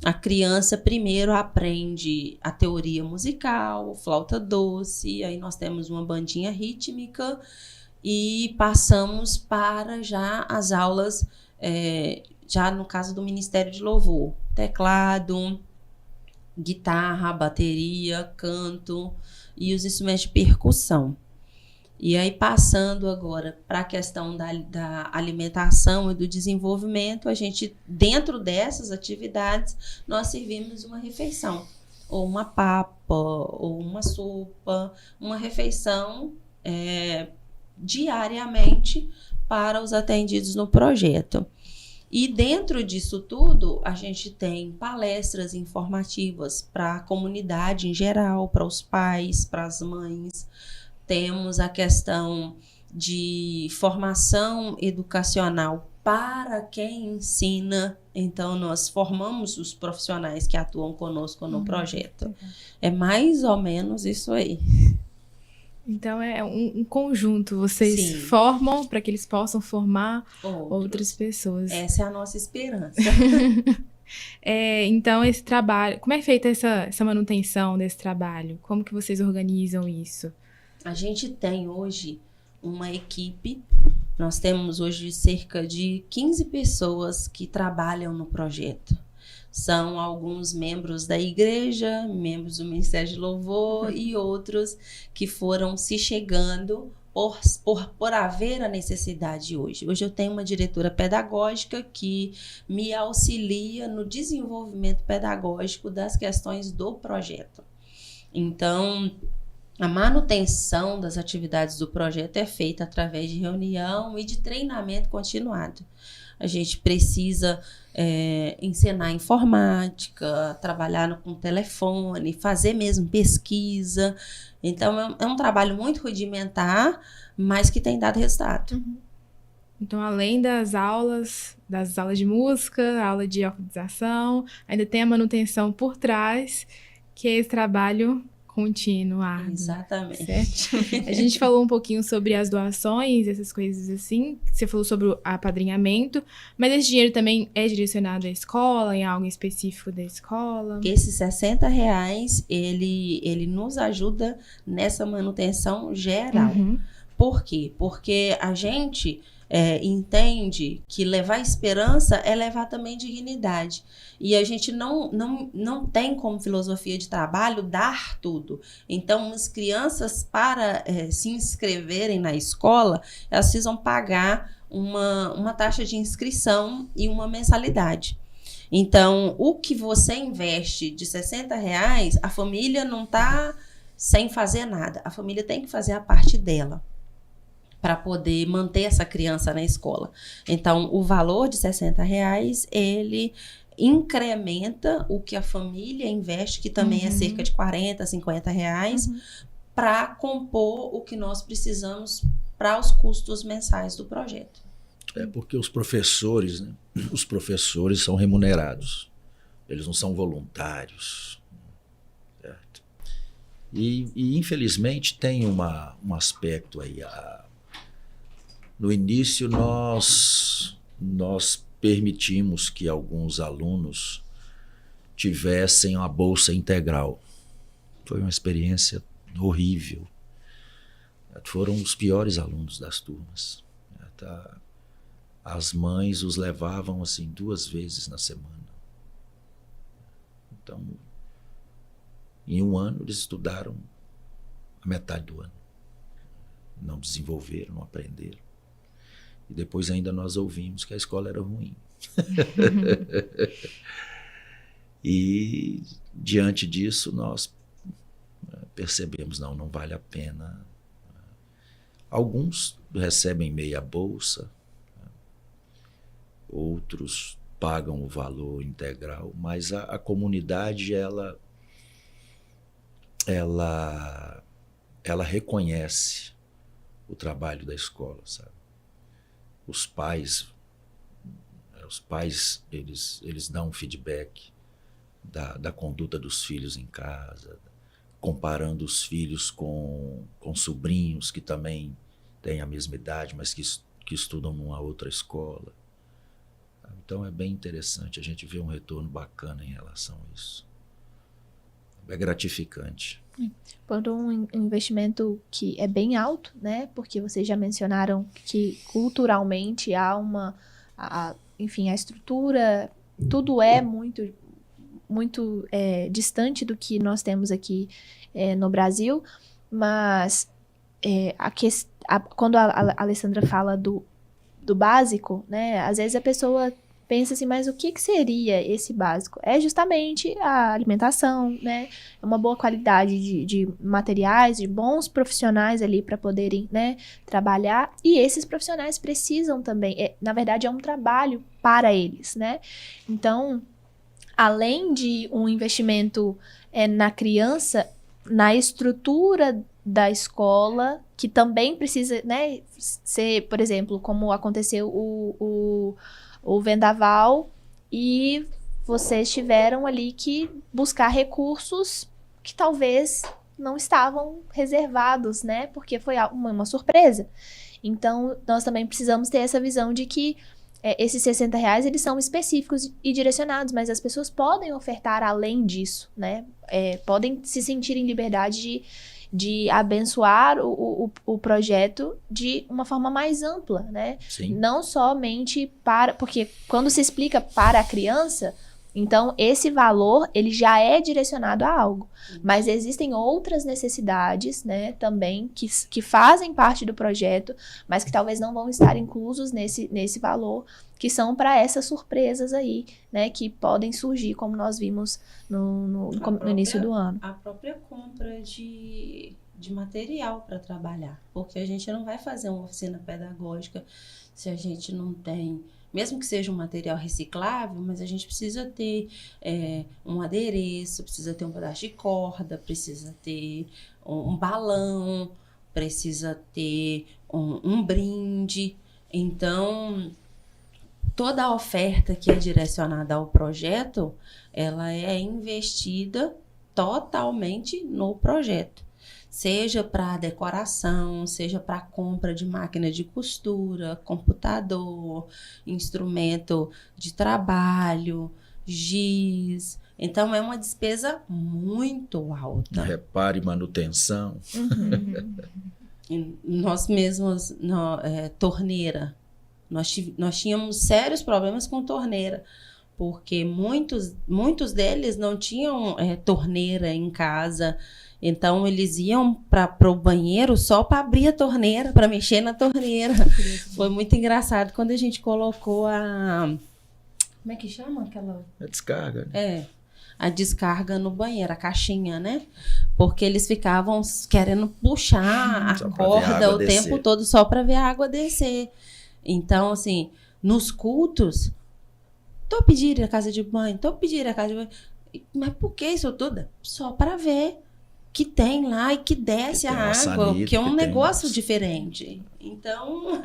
A criança primeiro aprende a teoria musical, flauta doce, aí nós temos uma bandinha rítmica e passamos para já as aulas, já no caso do Ministério de Louvor, teclado, guitarra, bateria, canto e os instrumentos de percussão. E aí, passando agora para a questão da alimentação e do desenvolvimento, a gente, dentro dessas atividades, nós servimos uma refeição, ou uma papa, ou uma sopa, uma refeição diariamente para os atendidos no projeto. E dentro disso tudo, a gente tem palestras informativas para a comunidade em geral, para os pais, para as mães. Temos a questão de formação educacional para quem ensina. Então, nós formamos os profissionais que atuam conosco no projeto. É mais ou menos isso aí. Então, é um conjunto. Vocês Sim. formam para que eles possam formar outras pessoas. Essa é a nossa esperança. Então, esse trabalho... Como é feita essa manutenção desse trabalho? Como que vocês organizam isso? A gente tem hoje uma equipe. Nós temos hoje cerca de 15 pessoas que trabalham no projeto. São alguns membros da igreja, membros do Ministério de Louvor e outros que foram se chegando por haver a necessidade hoje. Hoje eu tenho uma diretora pedagógica que me auxilia no desenvolvimento pedagógico das questões do projeto. Então, a manutenção das atividades do projeto é feita através de reunião e de treinamento continuado. A gente precisa ensinar informática, trabalhar com telefone, fazer mesmo pesquisa. Então, é um trabalho muito rudimentar, mas que tem dado resultado. Então, além das aulas de música, aula de alfabetização, ainda tem a manutenção por trás, que é esse trabalho continuado. Exatamente. Certo? A gente falou um pouquinho sobre as doações, essas coisas assim. Você falou sobre o apadrinhamento, mas esse dinheiro também é direcionado à escola, em algo específico da escola? Esses R$60, ele nos ajuda nessa manutenção geral. Por quê? Porque a gente entende que levar esperança é levar também dignidade. E a gente não tem como filosofia de trabalho dar tudo. Então, as crianças, para se inscreverem na escola, elas precisam pagar uma taxa de inscrição e uma mensalidade. Então, o que você investe de R$60, a família não está sem fazer nada. A família tem que fazer a parte dela para poder manter essa criança na escola. Então, o valor de R$60, ele incrementa o que a família investe, que também é cerca de R$40, R$50, para compor o que nós precisamos para os custos mensais do projeto. É porque os professores, né? Os professores são remunerados. Eles não são voluntários. Certo? E infelizmente, tem um aspecto aí. No início, nós permitimos que alguns alunos tivessem uma bolsa integral. Foi uma experiência horrível. Foram os piores alunos das turmas. As mães os levavam assim 2 vezes na semana. Então, em 1 ano, eles estudaram a metade do ano. Não desenvolveram, não aprenderam. E depois ainda nós ouvimos que a escola era ruim. E diante disso nós percebemos, não vale a pena. Alguns recebem meia bolsa, outros pagam o valor integral, mas a comunidade ela reconhece o trabalho da escola, sabe? Os pais eles dão um feedback da conduta dos filhos em casa, comparando os filhos com sobrinhos que também têm a mesma idade, mas que estudam numa outra escola. Então é bem interessante, a gente vê um retorno bacana em relação a isso. É gratificante. Por um investimento que é bem alto, né? Porque vocês já mencionaram que culturalmente há enfim, a estrutura, tudo é muito distante do que nós temos aqui no Brasil, mas quando a Alessandra fala do básico, né? Às vezes a pessoa pensa assim, mas o que seria esse básico? É justamente a alimentação, né? É uma boa qualidade de materiais, de bons profissionais ali para poderem, né, trabalhar. E esses profissionais precisam também, na verdade, é um trabalho para eles, né? Então, além de um investimento na criança, na estrutura da escola, que também precisa, né, ser, por exemplo, como aconteceu o vendaval, e vocês tiveram ali que buscar recursos que talvez não estavam reservados, né, porque foi uma surpresa. Então, nós também precisamos ter essa visão de que esses R$60, eles são específicos e direcionados, mas as pessoas podem ofertar além disso, né? Podem se sentir em liberdade de abençoar o projeto de uma forma mais ampla, né? Sim. Não somente porque quando se explica para a criança, então esse valor, ele já é direcionado a algo. Mas existem outras necessidades, né, também, que fazem parte do projeto, mas que talvez não vão estar inclusos nesse valor, que são para essas surpresas aí, né, que podem surgir, como nós vimos no início do ano. A própria compra de material para trabalhar, porque a gente não vai fazer uma oficina pedagógica se a gente não tem, mesmo que seja um material reciclável, mas a gente precisa ter um adereço, precisa ter um pedaço de corda, precisa ter um balão, precisa ter um brinde. Então, toda a oferta que é direcionada ao projeto, ela é investida totalmente no projeto. Seja para decoração, seja para compra de máquina de costura, computador, instrumento de trabalho, giz. Então, é uma despesa muito alta. Reparo e manutenção. Nós mesmos, torneira. Nós tínhamos sérios problemas com torneira, porque muitos deles não tinham torneira em casa. Então, eles iam para o banheiro só para abrir a torneira, para mexer na torneira. Foi muito engraçado quando a gente colocou como é que chama aquela? A descarga. Né? A descarga no banheiro, a caixinha, né? Porque eles ficavam querendo puxar a corda o tempo todo só para ver a água descer. Então, assim, nos cultos, tô pedindo a casa de banho, mas por que isso tudo? Só para ver que tem lá e que desce a água, que é um negócio diferente. Então,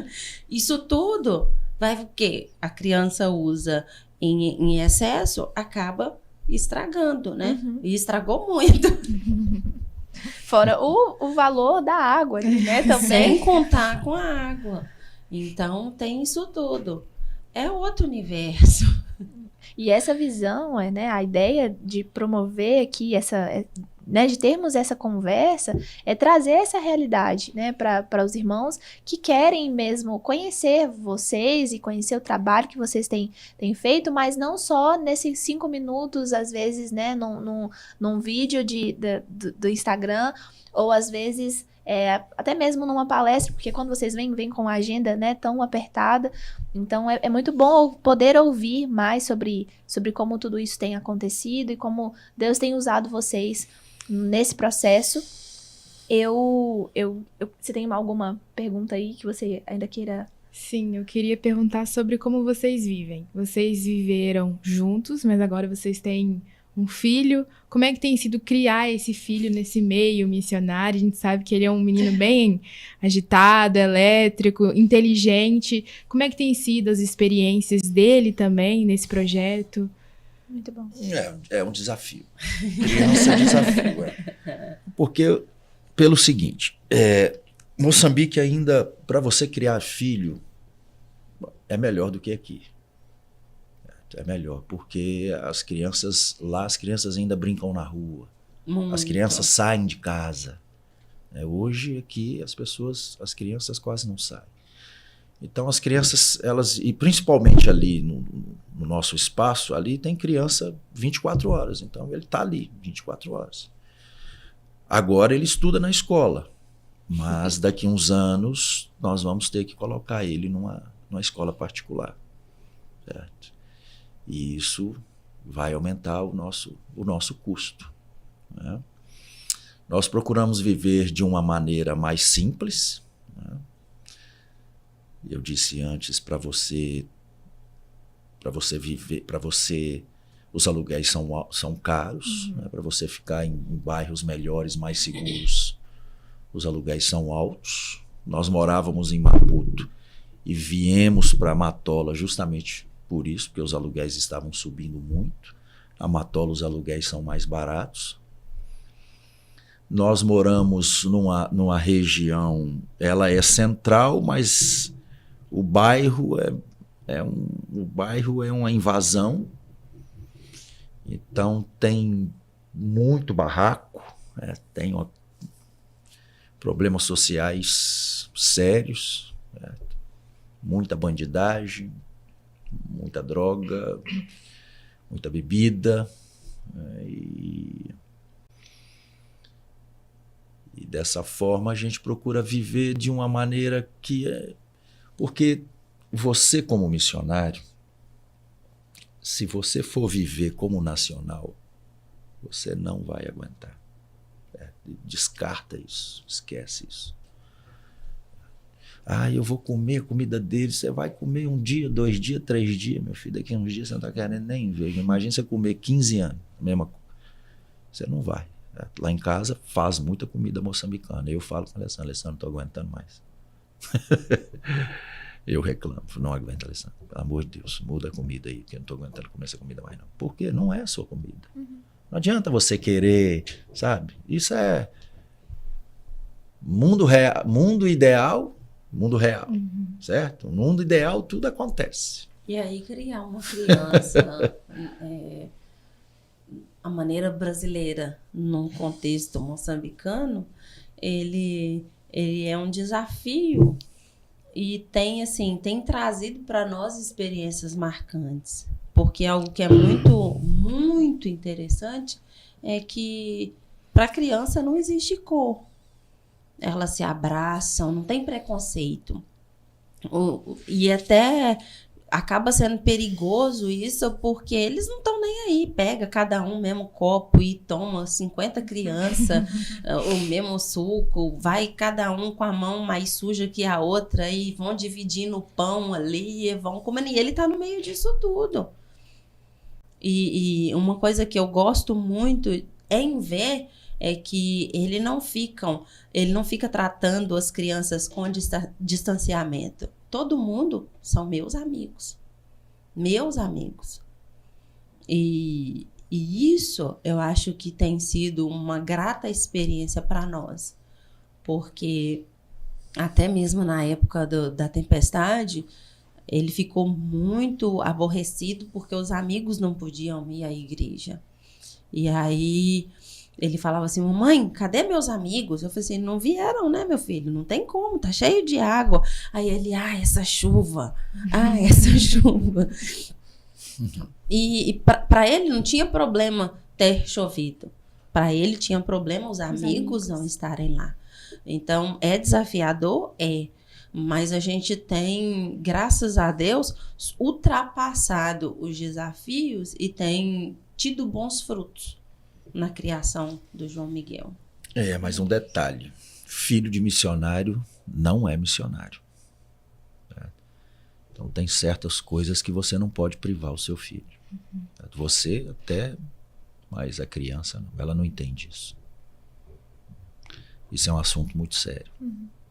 isso tudo vai o quê? A criança usa em excesso, acaba estragando, né? E estragou muito. Fora o valor da água, né? Também. Sem contar com a água. Então, tem isso tudo. É outro universo. E essa visão, né, a ideia de promover aqui né, de termos essa conversa, é trazer essa realidade, né, para os irmãos que querem mesmo conhecer vocês e conhecer o trabalho que vocês têm feito, mas não só nesses 5 minutos, às vezes, né, num vídeo do Instagram, ou às vezes até mesmo numa palestra, porque quando vocês vêm com a agenda, né, tão apertada. Então é muito bom poder ouvir mais sobre como tudo isso tem acontecido e como Deus tem usado vocês nesse processo. Você tem alguma pergunta aí que você ainda queira? Sim, eu queria perguntar sobre como vocês vivem. Vocês viveram juntos, mas agora vocês têm um filho. Como é que tem sido criar esse filho nesse meio missionário? A gente sabe que ele é um menino bem agitado, elétrico, inteligente. Como é que tem sido as experiências dele também nesse projeto? Muito bom. É um desafio. Criança é desafio. Porque, pelo seguinte, Moçambique ainda, para você criar filho, é melhor do que aqui. É melhor, porque as crianças ainda brincam na rua. Muito. As crianças saem de casa. Hoje aqui as crianças quase não saem. Então as crianças, e principalmente ali no nosso espaço, ali tem criança 24 horas. Então ele está ali 24 horas. Agora ele estuda na escola, mas daqui a uns anos nós vamos ter que colocar ele numa escola particular. Certo? E isso vai aumentar o nosso custo, né? Nós procuramos viver de uma maneira mais simples, né? Eu disse antes, para você viver, os aluguéis são caros, né? Para você ficar em bairros melhores, mais seguros, os aluguéis são altos. Nós morávamos em Maputo e viemos para Matola justamente por isso, porque os aluguéis estavam subindo muito. A Matola, os aluguéis são mais baratos. Nós moramos numa região, ela é central, mas o bairro é uma invasão. Então tem muito barraco, né? Tem problemas sociais sérios, né? Muita bandidagem, muita droga, muita bebida, né? E dessa forma a gente procura viver de uma maneira porque você, como missionário, se você for viver como nacional, você não vai aguentar. Descarta isso, esquece isso. Eu vou comer a comida deles. Você vai comer 1 dia, 2 dias, 3 dias, meu filho. Daqui a uns dias você não está querendo nem ver. Imagina você comer 15 anos, a mesma coisa. Você não vai. Lá em casa faz muita comida moçambicana. Eu falo com o Alessandro, não estou aguentando mais. Eu reclamo, não aguento, Alessandro. Pelo amor de Deus, muda a comida aí, que eu não estou aguentando comer essa comida mais não. Porque não é a sua comida. Não adianta você querer, sabe? Isso é mundo ideal, mundo real, certo? No mundo ideal tudo acontece. E aí criar uma criança, a maneira brasileira, num contexto moçambicano, ele é um desafio e tem trazido para nós experiências marcantes. Porque algo que é muito, muito interessante é que para a criança não existe cor. Elas se abraçam, não tem preconceito. E até acaba sendo perigoso isso, porque eles não estão nem aí. Pega cada um o mesmo copo e toma 50 crianças, o mesmo suco, vai cada um com a mão mais suja que a outra e vão dividindo o pão ali e vão comendo. E ele está no meio disso tudo. E uma coisa que eu gosto muito em ver é que ele não fica tratando as crianças com distanciamento. Todo mundo são meus amigos. Meus amigos. E isso eu acho que tem sido uma grata experiência para nós. Porque até mesmo na época da tempestade, ele ficou muito aborrecido porque os amigos não podiam ir à igreja. E aí ele falava assim, mamãe, cadê meus amigos? Eu falei assim, não vieram, né, meu filho? Não tem como, tá cheio de água. Aí ele, essa chuva. Essa chuva. E para ele não tinha problema ter chovido. Para ele tinha problema os amigos não estarem lá. Então, é desafiador? É. Mas a gente tem, graças a Deus, ultrapassado os desafios e tem tido bons frutos na criação do João Miguel. Mas um detalhe. Filho de missionário não é missionário. Certo? Então tem certas coisas que você não pode privar o seu filho. Certo? Você até, mas a criança não. Ela não entende isso. Isso é um assunto muito sério.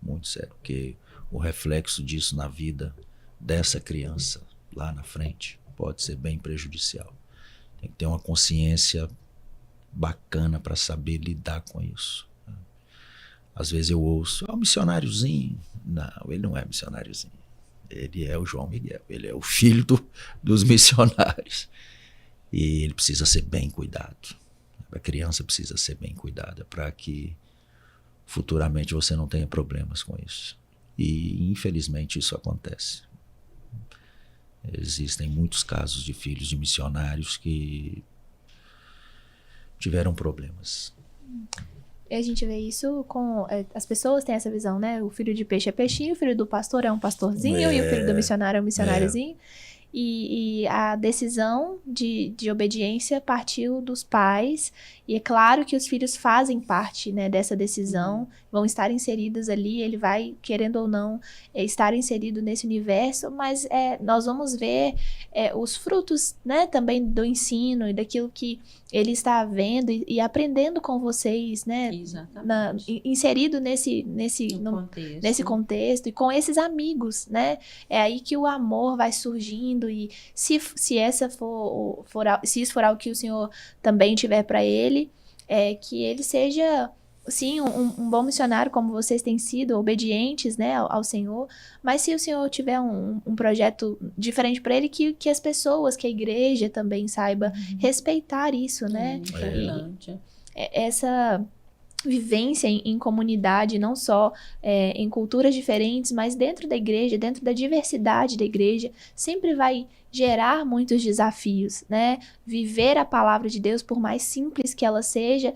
Muito sério. Porque o reflexo disso na vida dessa criança lá na frente pode ser bem prejudicial. Tem que ter uma consciência bacana para saber lidar com isso. Às vezes eu ouço, o missionáriozinho. Não, ele não é missionáriozinho. Ele é o João Miguel. Ele é o filho dos missionários. E ele precisa ser bem cuidado. A criança precisa ser bem cuidada para que futuramente você não tenha problemas com isso. E, infelizmente, isso acontece. Existem muitos casos de filhos de missionários que tiveram problemas. E a gente vê isso com... as pessoas têm essa visão, né? O filho de peixe é peixinho, o filho do pastor é um pastorzinho e o filho do missionário é um missionáriozinho. e a decisão de obediência partiu dos pais, e é claro que os filhos fazem parte, né, dessa decisão, vão estar inseridos ali, ele vai, querendo ou não, estar inserido nesse universo, mas nós vamos ver os frutos, né, também do ensino e daquilo que ele está vendo e aprendendo com vocês, né, inserido nesse contexto e com esses amigos, né, é aí que o amor vai surgindo, e se isso for algo que o Senhor também tiver para ele, que ele seja, sim, um bom missionário, como vocês têm sido, obedientes, né, ao Senhor, mas se o Senhor tiver um projeto diferente para ele, que as pessoas, que a igreja também saiba respeitar isso, né? Essa vivência em comunidade, não só em culturas diferentes, mas dentro da igreja, dentro da diversidade da igreja, sempre vai gerar muitos desafios, né? Viver a palavra de Deus, por mais simples que ela seja,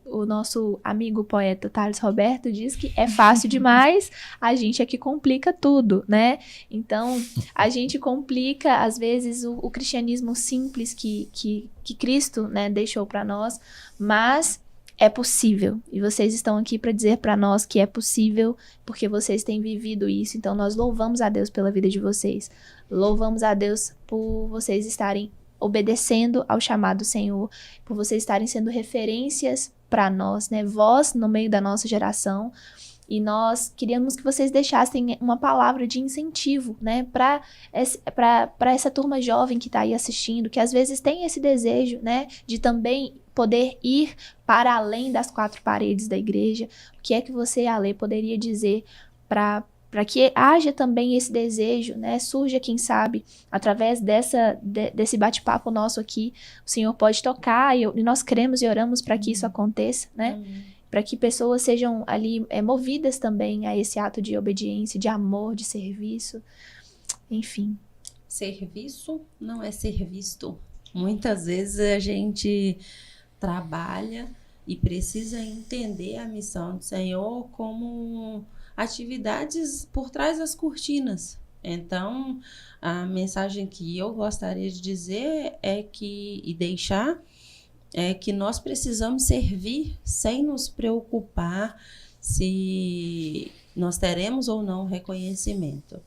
o nosso amigo poeta Thales Roberto diz que é fácil demais, a gente é que complica tudo, né? Então, a gente complica, às vezes, o cristianismo simples que Cristo, né, deixou para nós, mas é possível, e vocês estão aqui para dizer para nós que é possível, porque vocês têm vivido isso. Então nós louvamos a Deus pela vida de vocês, louvamos a Deus por vocês estarem obedecendo ao chamado do Senhor, por vocês estarem sendo referências para nós, né, voz no meio da nossa geração. E nós queríamos que vocês deixassem uma palavra de incentivo, né, para essa turma jovem que está aí assistindo, que às vezes tem esse desejo, né, de também poder ir para além das quatro paredes da igreja. O que é que você, Ale, poderia dizer para que haja também esse desejo, né, surja, quem sabe, através desse bate-papo nosso aqui, o Senhor pode tocar, e nós cremos e oramos para que isso aconteça, né, para que pessoas sejam ali movidas também a esse ato de obediência, de amor, de serviço, enfim. Serviço não é ser visto. Muitas vezes a gente trabalha e precisa entender a missão do Senhor como atividades por trás das cortinas. Então, a mensagem que eu gostaria de dizer e deixar é que nós precisamos servir sem nos preocupar se nós teremos ou não reconhecimento.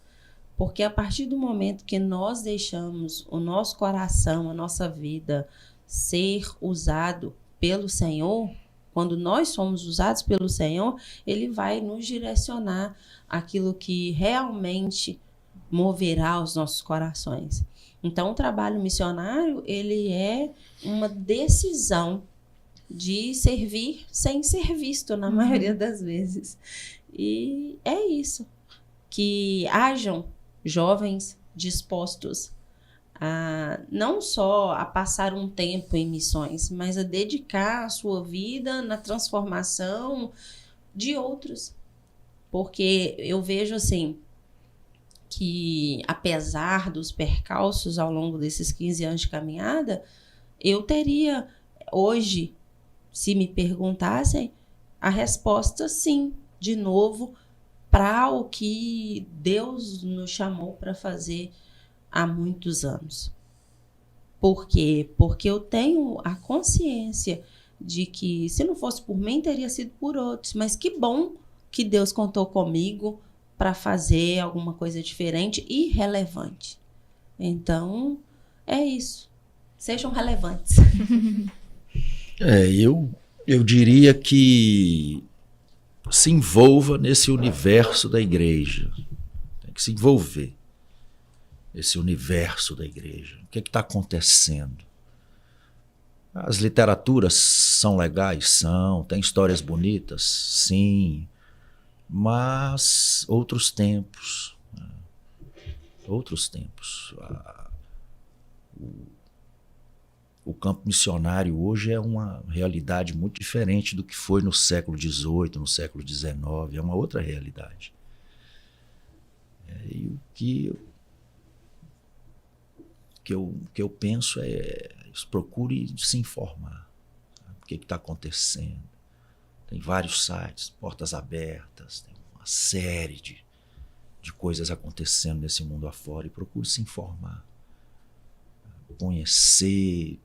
Porque a partir do momento que nós deixamos o nosso coração, a nossa vida ser usado pelo Senhor, quando nós somos usados pelo Senhor, Ele vai nos direcionar aquilo que realmente moverá os nossos corações. Então, o trabalho missionário, ele é uma decisão de servir sem ser visto, na maioria das vezes. E é isso. Que hajam jovens dispostos não só a passar um tempo em missões, mas a dedicar a sua vida na transformação de outros. Porque eu vejo assim, que apesar dos percalços ao longo desses 15 anos de caminhada, eu teria hoje, se me perguntassem, a resposta sim, de novo, para o que Deus nos chamou para fazer há muitos anos. Por quê? Porque eu tenho a consciência de que, se não fosse por mim, teria sido por outros. Mas que bom que Deus contou comigo para fazer alguma coisa diferente e relevante. Então, é isso. Sejam relevantes. Eu diria que se envolva nesse universo da igreja. Tem que se envolver nesse universo da igreja. O que está acontecendo? As literaturas são legais? São. Tem histórias bonitas? Sim. Mas outros tempos. Outros tempos. O campo missionário hoje é uma realidade muito diferente do que foi no século XVIII, no século XIX. É uma outra realidade. E o que eu penso é: procure se informar. O que está acontecendo? Tem vários sites, portas abertas, tem uma série de de coisas acontecendo nesse mundo afora e procure se informar, conhecer,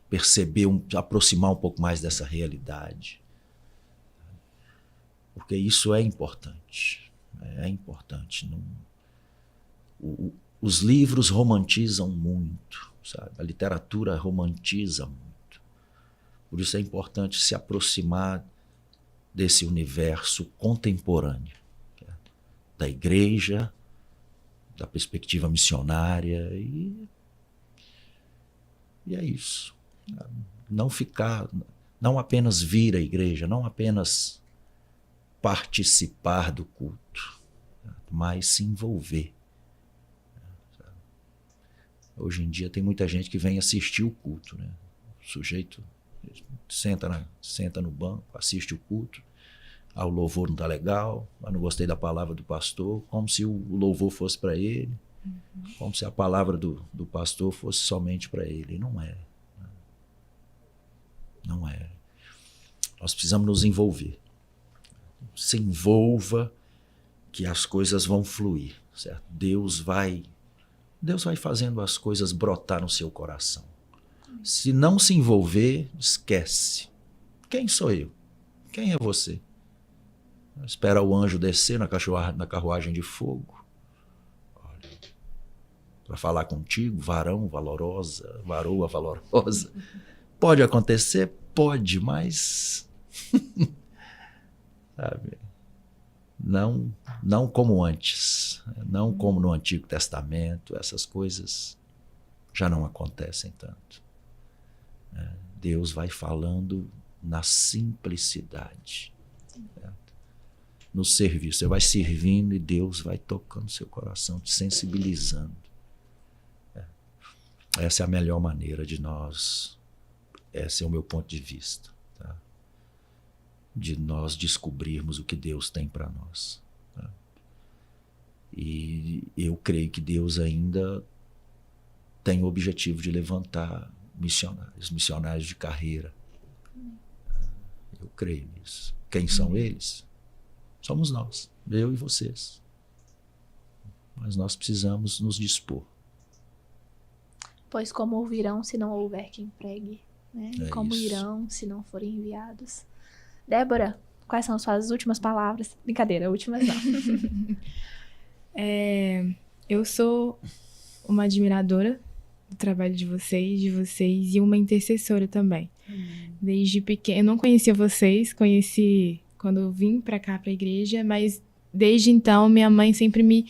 perceber, aproximar um pouco mais dessa realidade. Porque isso é importante. É importante. Os livros romantizam muito, sabe? A literatura romantiza muito. Por isso é importante se aproximar desse universo contemporâneo, da igreja, da perspectiva missionária, e é isso. Não apenas vir à igreja, não apenas participar do culto, mas se envolver. Hoje em dia tem muita gente que vem assistir o culto, né? O sujeito senta no banco, assiste o culto, o louvor não está legal, eu não gostei da palavra do pastor, como se o louvor fosse para ele, como se a palavra do pastor fosse somente para ele. E não é. Não é. Nós precisamos nos envolver. Se envolva, que as coisas vão fluir, certo? Deus vai fazendo as coisas brotar no seu coração. Se não se envolver, esquece. Quem sou eu? Quem é você? Espera o anjo descer na carruagem de fogo para falar contigo, varão, valorosa, varoa, valorosa. Pode acontecer? Pode, mas sabe, não como antes, não como no Antigo Testamento. Essas coisas já não acontecem tanto. Deus vai falando na simplicidade, certo? No serviço, você vai servindo e Deus vai tocando seu coração, te sensibilizando. Essa é a melhor maneira de nós, esse é o meu ponto de vista, tá? De nós descobrirmos o que Deus tem para nós, tá? E eu creio que Deus ainda tem o objetivo de levantar missionários de carreira. Eu creio nisso. Quem são eles? Somos nós, eu e vocês. Mas nós precisamos nos dispor. Pois como ouvirão se não houver quem pregue, né? Como isso. irão se não forem enviados. Débora, quais são as suas últimas palavras? Brincadeira, últimas não. Eu sou uma admiradora do trabalho de vocês e uma intercessora também. Desde pequena, eu não conhecia vocês, conheci quando eu vim pra cá, pra igreja, mas desde então minha mãe sempre me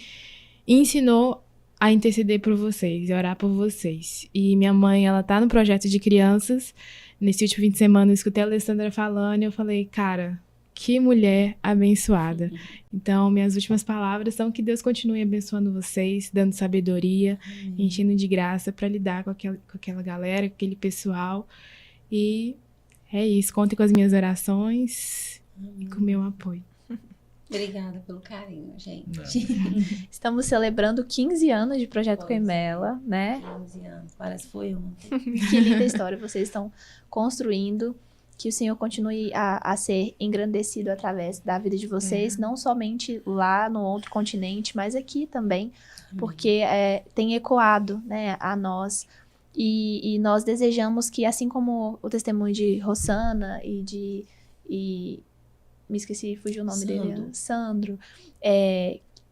ensinou a interceder por vocês, a orar por vocês. E minha mãe, ela tá no projeto de crianças. Nesse último fim de semana eu escutei a Alessandra falando e eu falei, cara, que mulher abençoada. Então, minhas últimas palavras são que Deus continue abençoando vocês, dando sabedoria, enchendo de graça para lidar com aquela galera, com aquele pessoal. E é isso, contem com as minhas orações e com o meu apoio. Obrigada pelo carinho, gente. Estamos celebrando 15 anos de Projeto Coimela, né? 15 anos, parece que foi ontem. Que linda história vocês estão construindo. Que o Senhor continue a ser engrandecido através da vida de vocês, não somente lá no outro continente, mas aqui também, porque tem ecoado, né, a nós. E nós desejamos que, assim como o testemunho de Rosana me esqueci, fugiu o nome dele, Sandro,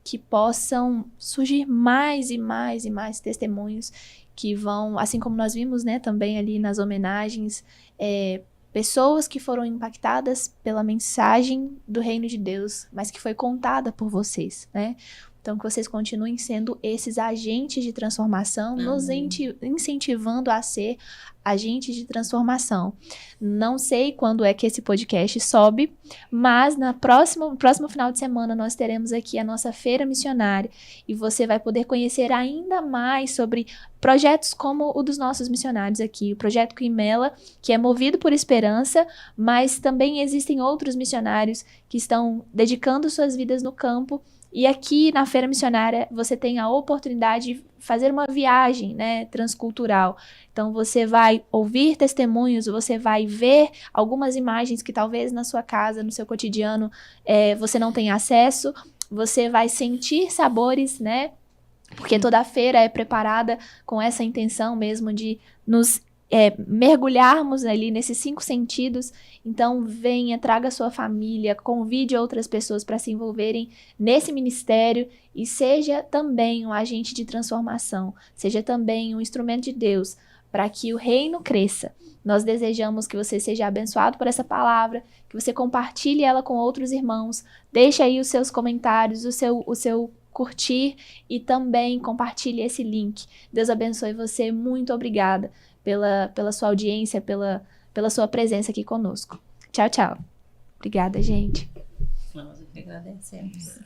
que possam surgir mais e mais e mais testemunhos que vão, assim como nós vimos, né, também ali nas homenagens, pessoas que foram impactadas pela mensagem do reino de Deus, mas que foi contada por vocês, né? Então, que vocês continuem sendo esses agentes de transformação, nos incentivando a ser agentes de transformação. Não sei quando é que esse podcast sobe, mas no próximo final de semana nós teremos aqui a nossa feira missionária e você vai poder conhecer ainda mais sobre projetos como o dos nossos missionários aqui, o Projeto Coimela, que é movido por esperança, mas também existem outros missionários que estão dedicando suas vidas no campo. E aqui na Feira Missionária você tem a oportunidade de fazer uma viagem, né, transcultural. Então você vai ouvir testemunhos, você vai ver algumas imagens que talvez na sua casa, no seu cotidiano, você não tenha acesso, você vai sentir sabores, né? Porque toda a feira é preparada com essa intenção mesmo de nos mergulharmos ali nesses 5 sentidos. Então venha, traga sua família, convide outras pessoas para se envolverem nesse ministério e seja também um agente de transformação, seja também um instrumento de Deus para que o reino cresça. Nós desejamos que você seja abençoado por essa palavra, que você compartilhe ela com outros irmãos, deixe aí os seus comentários, o seu curtir e também compartilhe esse link. Deus abençoe você, muito obrigada pela sua audiência, pela sua presença aqui conosco. Tchau, tchau. Obrigada, gente. Nós que agradecemos.